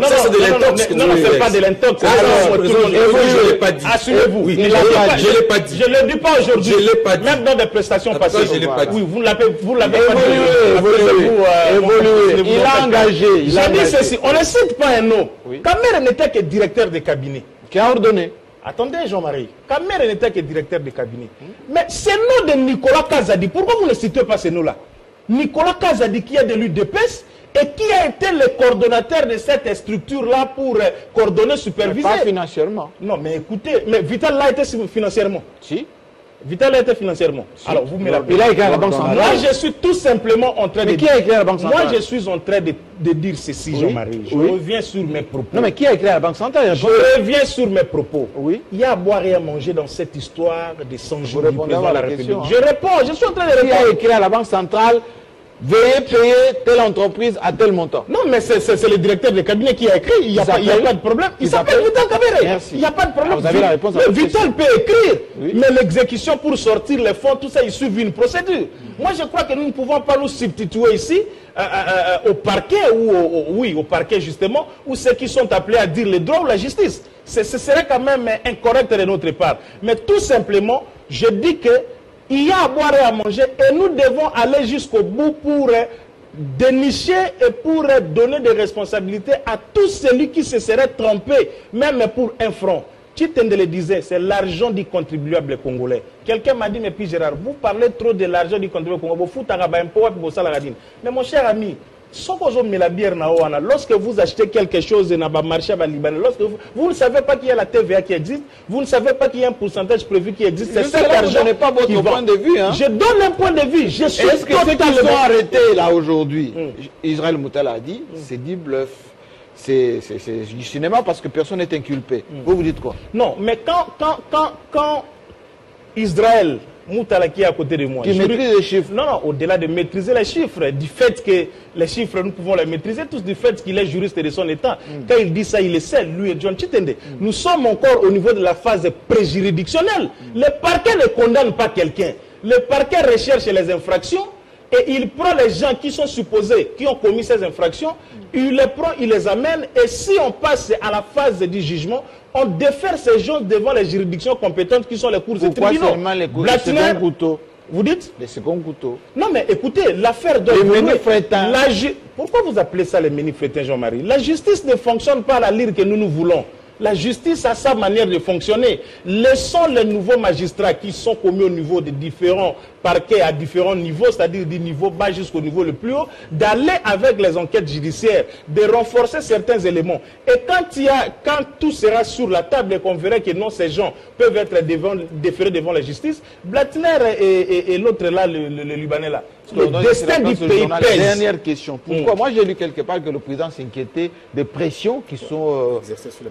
ça, c'est de l'intox. Non, c'est pas de l'intox. Je ne l'ai pas dit. Assumez-vous. Je ne l'ai pas dit. Je ne le dis pas aujourd'hui. Je ne l'ai pas dit. Même dans des prestations passées. Je ne l'ai pas dit. Oui, vous ne l'avez pas dit. Évoluer. Il a engagé. J'ai dit ceci. On ne cite pas un nom. Kamerhe n'était que directeur de cabinet. Qui a ordonné? Attendez, Jean-Marie. Kamerhe n'était que directeur de cabinet. Mais ce nom de Nicolas Kazadi, pourquoi vous ne citez pas ce nom-là? Nicolas Kazadi qui est de l'UDPS et qui a été le coordonnateur de cette structure-là pour coordonner, superviser. Mais pas financièrement. Non, mais écoutez, mais Vital l'a été financièrement. Si. Vital a été financièrement. Si. Alors, vous me l'appelez. Il a écrit à la Banque centrale. Moi, je suis tout simplement en train de... Mais qui a écrit à la Banque centrale? Moi, je suis en train de dire ceci, Jean-Marie. Je reviens sur mes propos. Non, mais qui a écrit à la Banque centrale? Je reviens sur mes propos. Oui. Il y a à boire et à manger dans cette histoire des 100 jours du président de la République. Question, hein. Je réponds, je suis en train de répondre. Qui a écrit à la Banque centrale? Veuillez payer telle entreprise à tel montant. Non, mais c'est le directeur de cabinet qui a écrit. Il n'y a pas de problème. Il s'appelle Vital Kamerhe. Merci. Il n'y a pas de problème. Vous avez la réponse à mais votre Vital peut écrire. Oui. Mais l'exécution pour sortir les fonds, tout ça, il suit une procédure. Moi, je crois que nous ne pouvons pas nous substituer ici au parquet, au parquet justement, ou ceux qui sont appelés à dire le droit ou la justice. Ce serait quand même incorrect de notre part. Mais tout simplement, je dis que il y a à boire et à manger et nous devons aller jusqu'au bout pour dénicher et pour donner des responsabilités à tout celui qui se serait trompé, même pour un franc. Chitende le disait, c'est l'argent du contribuable congolais. Quelqu'un m'a dit, mais puis Gérard, vous parlez trop de l'argent du contribuable congolais. Mais mon cher ami, lorsque vous achetez quelque chose dans le marché libanais, lorsque vous ne savez pas qu'il y a la TVA qui existe, vous ne savez pas qu'il y a un pourcentage prévu qui existe, c'est cet argent. Je n'ai pas votre point de vue. Hein. Je donne un point de vue. Est-ce que ceux qui sont arrêtés là aujourd'hui, Israël Moutala a dit, c'est du bluff. C'est du cinéma parce que personne n'est inculpé. Vous dites quoi? Non, mais quand Israël Moutala qui est à côté de moi. Qui maîtrise les chiffres. Non, au-delà de maîtriser les chiffres, du fait que les chiffres, nous pouvons les maîtriser tous, du fait qu'il est juriste de son État. Quand il dit ça, il le sait, lui et John Chitende. Nous sommes encore au niveau de la phase préjuridictionnelle. Le parquet ne condamne pas quelqu'un. Le parquet recherche les infractions et il prend les gens qui sont supposés, qui ont commis ces infractions, il les prend, il les amène et si on passe à la phase du jugement, on défère ces gens devant les juridictions compétentes qui sont les cours et tribunaux. Pourquoi seulement les seconds couteaux? Vous dites? Les seconds couteaux. Non mais écoutez, l'affaire de... Les menus frétins. Pourquoi vous appelez ça les menus frétins, Jean-Marie? La justice ne fonctionne pas à la lyre que nous voulons. La justice a sa manière de fonctionner. Laissons les nouveaux magistrats qui sont commis au niveau de différents parquets à différents niveaux, c'est-à-dire du niveau bas jusqu'au niveau le plus haut, d'aller avec les enquêtes judiciaires, de renforcer certains éléments. Et quand tout sera sur la table et qu'on verra que non, ces gens peuvent être déférés devant la justice, Blattner et l'autre là, le Libanais là, le destin du pays pèse. Dernière question. Pourquoi? Moi, j'ai lu quelque part que le président s'inquiétait des pressions qui sont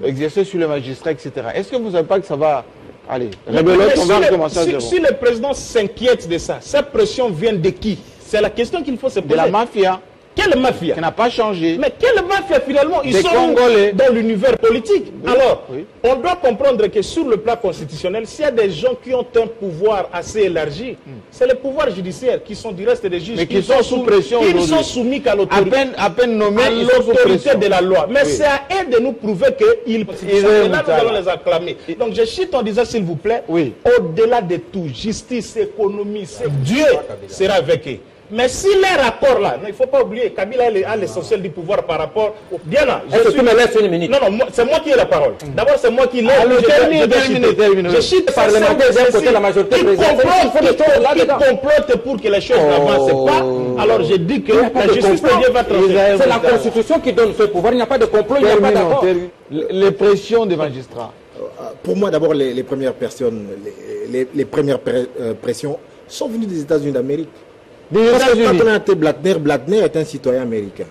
exercées sur les magistrats, etc. Est-ce que vous ne savez pas que ça va... Allez, rebelote, on va recommencer à zéro. Si le président s'inquiète de ça, cette pression vient de qui? C'est la question qu'il faut se poser. De la mafia. Quelle mafia? Qui n'a pas changé. Mais quelle mafia finalement? Ils sont Congolais dans l'univers politique. Oui. Alors, oui. On doit comprendre que sur le plan constitutionnel, s'il y a des gens qui ont un pouvoir assez élargi, c'est le pouvoir judiciaire qui sont du reste des juges. Mais qui sont sous pression aujourd'hui. Ils sont soumis qu'à l'autorité. À peine nommés, ils sont sous pression de la loi. Mais oui. c'est à eux de nous prouver qu'ils sont là, nous allons les acclamer. Donc je chute en disant, s'il vous plaît, oui. au-delà de tout, justice, économie, Dieu sera avec eux. Mais si les rapports là, il ne faut pas oublier, Kabila a l'essentiel du pouvoir par rapport au... Diana, est-ce que tu me laisses une minute? Non, non, c'est moi qui ai la parole. D'abord, c'est moi qui l'ai. Termine. Je cite parlementaire d'un côté, la majorité qui complote pour que les choses n'avancent pas. Alors je dis que la justice va trancher. C'est la Constitution qui donne ce pouvoir. Il n'y a pas de complot, il n'y a pas d'accord. Les pressions des magistrats. Pour moi, d'abord, les premières personnes, les premières pressions sont venues des États-Unis d'Amérique. Parce que quand on a été Blattner est un citoyen américain.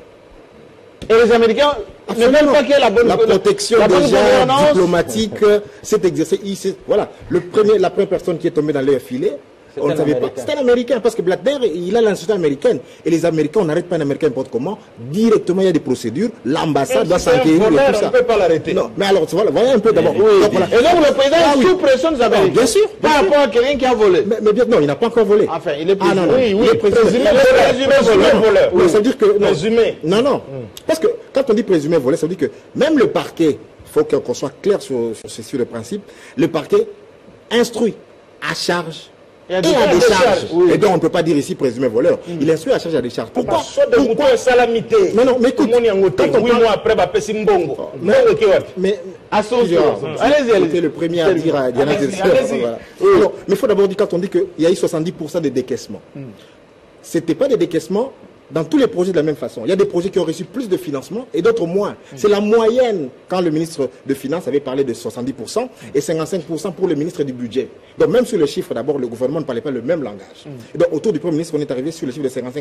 Et les Américains ne veulent pas qu'il y ait la protection déjà diplomatique s'est exercée. Voilà, la première personne qui est tombée dans leur filet, on ne savait pas. C'est un Américain, parce que Blattner, il a l'institution américaine. Et les Américains, on n'arrête pas un Américain n'importe comment. Directement, il y a des procédures. L'ambassade doit s'enquérir et tout ça. On ne peut pas l'arrêter. Non, mais alors, voilà, voyez un peu d'abord. Et donc, le président est sous pression des Américains. Bien sûr. Par rapport à quelqu'un qui a volé. Mais bien, non, il n'a pas encore volé. Enfin, il est présumé. Ah non, il est présumé voleur. Oui, ça veut dire que... Présumé. Non. Parce que quand on dit présumé voleur, ça veut dire que même le parquet, il faut qu'on soit clair sur le principe, le parquet instruit à charge et à décharge. Et donc on ne peut pas dire ici présumé voleur. Il instruit à charge et à décharge. Pourquoi? Mais non, mais écoute, quand on mais allez-y. Le premier à dire à Diana. Mais il faut d'abord dire, quand on dit qu'il y a eu 70% de décaissements, ce n'était pas des décaissements dans tous les projets de la même façon. Il y a des projets qui ont reçu plus de financement et d'autres moins. C'est la moyenne quand le ministre de Finances avait parlé de 70% et 55% pour le ministre du Budget. Donc même sur le chiffre, d'abord, le gouvernement ne parlait pas le même langage. Et donc autour du Premier ministre, on est arrivé sur le chiffre de 55%.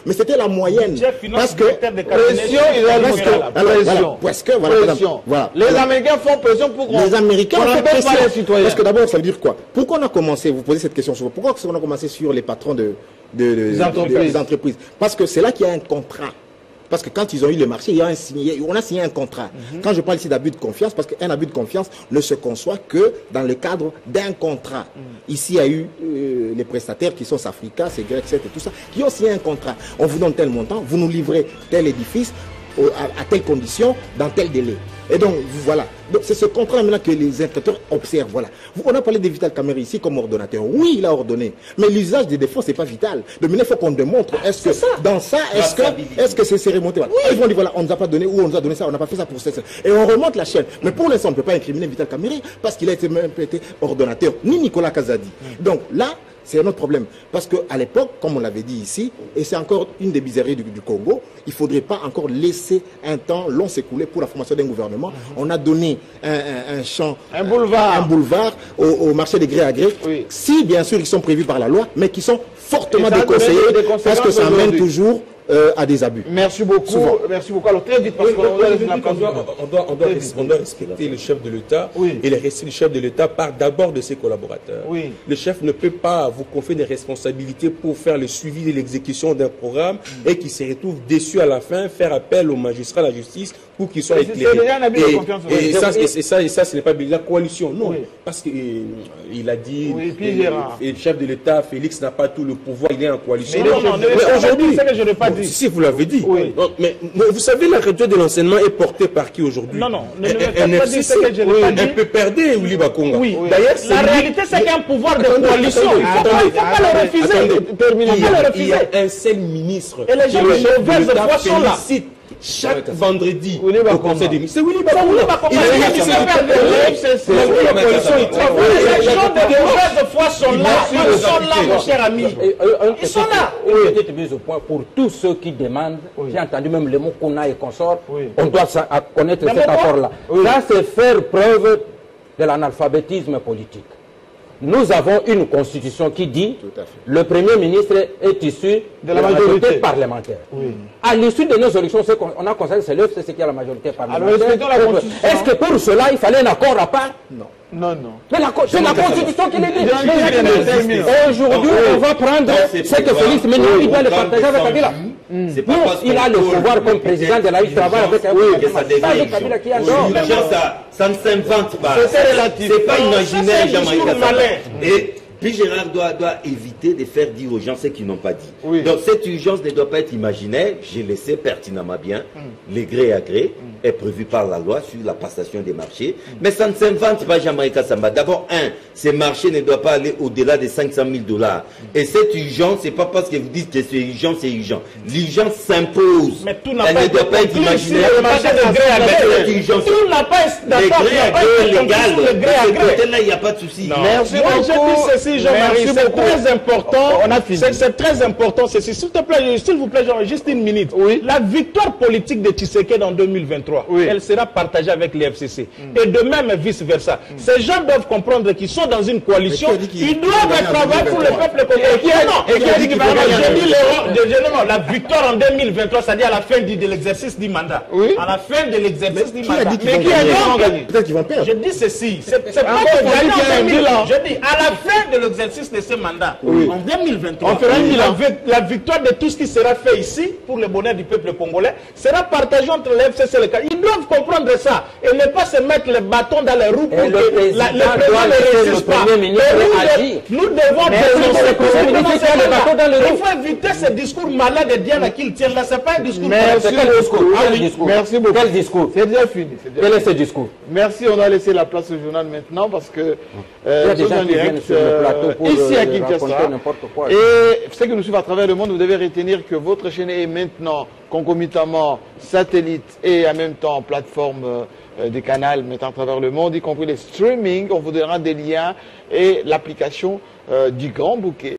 Mais c'était la moyenne. Parce que pression, les Américains font pression pour qu'on font pression. les citoyens. Parce que d'abord, ça veut dire quoi? Pourquoi on a commencé, vous posez cette question sur pourquoi on a commencé sur les patrons des entreprises? Parce que c'est là qu'il y a un contrat. Parce que quand ils ont eu le marché, on a signé un contrat. Quand je parle ici d'abus de confiance, parce qu'un abus de confiance ne se conçoit que dans le cadre d'un contrat. Ici, il y a eu les prestataires qui sont Safrica, Segré, etc. et tout ça, qui ont signé un contrat. On vous donne tel montant, vous nous livrez tel édifice, à telle condition, dans tel délai. Et donc, voilà. Donc, c'est ce contrat maintenant que les inspecteurs observent. Voilà. On a parlé de Vital Kamerhe ici comme ordonnateur. Oui, il a ordonné. Mais l'usage des défauts, c'est pas vital. Donc, il faut qu'on démontre. Est-ce que dans ça, est-ce que c'est remonté? Voilà. Ils vont dire, voilà, on ne nous a pas donné, ou on nous a donné ça, on n'a pas fait ça pour ça. Et on remonte la chaîne. Mais pour l'instant, on ne peut pas incriminer Vital Kamerhe parce qu'il a été même été ordonnateur, ni Nicolas Kazadi. Donc, là, c'est un autre problème. Parce qu'à l'époque, comme on l'avait dit ici, et c'est encore une des bizarreries du Congo, il ne faudrait pas encore laisser un temps long s'écouler pour la formation d'un gouvernement. On a donné un boulevard au marché des gré à gré. Oui. Si, bien sûr, ils sont prévus par la loi, mais qui sont fortement déconseillés parce que ça mène toujours à des abus. Merci beaucoup. Souvent. Merci beaucoup. Alors très vite, parce qu'on doit respecter le chef de l'État. Oui. Et le respect du chef de l'État part d'abord de ses collaborateurs. Oui. Le chef ne peut pas vous confier des responsabilités pour faire le suivi de l'exécution d'un programme et qui se retrouve déçu à la fin, faire appel aux magistrats, à la justice pour qu'ils soient éclairés. Et ça, ce n'est pas la coalition. Non, parce qu'il a dit et le chef de l'État, Félix, n'a pas tout le pouvoir, il est en coalition. Mais aujourd'hui, c'est que je n'ai pas dit. Si, vous l'avez dit. Oui. Non, mais vous savez, la règle de l'enseignement est portée par qui aujourd'hui? Non, ne me pas dire ce que je n'ai pas dit. Un peu perdé, Willy Bakonga. Oui. D'ailleurs, la réalité, c'est qu'il y a un pouvoir de coalition. Il ne faut pas le refuser. Il y a un seul ministre. Et les gens de mauvaise foi sont là. Chaque vendredi au conseil des ministres. C'est Willy Bakonga. Il a dit qu'il les gens de mauvaise foi sont là. Ils sont là, mon cher ami. Ils sont là. Une petite mise au point pour tous ceux qui demandent. J'ai entendu même le mot Kuna et consort. On doit connaître cet accord-là. Ça, c'est faire preuve de l'analphabétisme politique. Nous avons une constitution qui dit le Premier ministre est issu de la majorité parlementaire. Oui. À l'issue de nos élections, on a constaté que c'est l'œuvre, c'est ce qui a la majorité parlementaire. Est-ce que pour cela, il fallait un accord à part? Non. Mais c'est la constitution qui l'est dit. Aujourd'hui, on va prendre ce que Félix Ménard, il doit le partager avec Kabila. Non, il a le pouvoir comme président de la Ligue travail avec Kabila qui a ça ne s'invente pas. C'est relatif. C'est pas imaginaire, Jean-Marie. Et Puis Gérard doit éviter de faire dire aux gens ce qu'ils n'ont pas dit. Oui. Donc cette urgence ne doit pas être imaginaire, je le sais pertinemment bien, les gré à gré est prévu par la loi sur la passation des marchés, mais ça ne s'invente pas Jean-Marie Kassamba. D'abord, ces marchés ne doivent pas aller au-delà de 500 000 $. Et cette urgence, c'est pas parce que vous dites que c'est urgent, c'est urgent. L'urgence s'impose. Mais tout n'a Elle pas ne été doit pas être conclu imaginaire. sur le marché de gré à gré. Tout n'a pas Les gré à gré, légal. le gré à gré. Là, il n'y a pas de souci. Merci Moi, beaucoup. je dis ceci, Jean-Marie, Merci c'est beaucoup. très important. On a fini. C'est très important ceci. S'il te plaît, s'il vous plaît, Jean, juste une minute. Oui. La victoire politique de Tshisekedi en 2023, Oui. elle sera partagée avec les FCC. Et de même, vice-versa. Ces gens doivent comprendre qu'ils sont dans une coalition. Mais qui a dit qu'il Ils doivent travailler pour le peuple congolais. et qui a dit qu'il va gagner la victoire en 2023, c'est-à-dire à la fin de l'exercice du mandat. Oui. À la fin de l'exercice du Qui a mandat. dit qu'ils Mais vont qui a gagner? gagné? Peut-être qu'ils vont perdre. Je dis ceci, c'est pas Encore, qu'il faut il a dit gagner qu'il y a en un 2000. bilan. Je dis, à la fin de l'exercice de ce mandat, en 2023, On fera un bilan. la victoire de tout ce qui sera fait ici, pour le bonheur du peuple congolais, sera partagée entre les FCC et les cas. Ils doivent comprendre ça et ne pas se mettre les bâtons dans les roues pour Et le que président le président doit ne laisser le résiste pas. Premier ministre Mais agir. nous devons Mais dénoncer c'est le Premier ministre qui a le bâton dans les Il roues. faut éviter ce discours malade et Diana qu'il tient là. C'est pas un discours Merci C'est quel discours? Ah Quel oui, discours? merci beaucoup. Quel discours? C'est déjà fini. c'est déjà Quel est fini. ce discours? Merci, on a laissé la place au journal maintenant parce que Il y a des nous gens en qui viennent direct sur le plateau pour ici à raconter Kinshasa. n'importe quoi. Et ceux qui nous suivent à travers le monde, vous devez retenir que votre chaîne est maintenant concomitamment satellite et en même temps plateforme des canaux mettant à travers le monde, y compris les streaming. On vous donnera des liens et l'application du Grand Bouquet.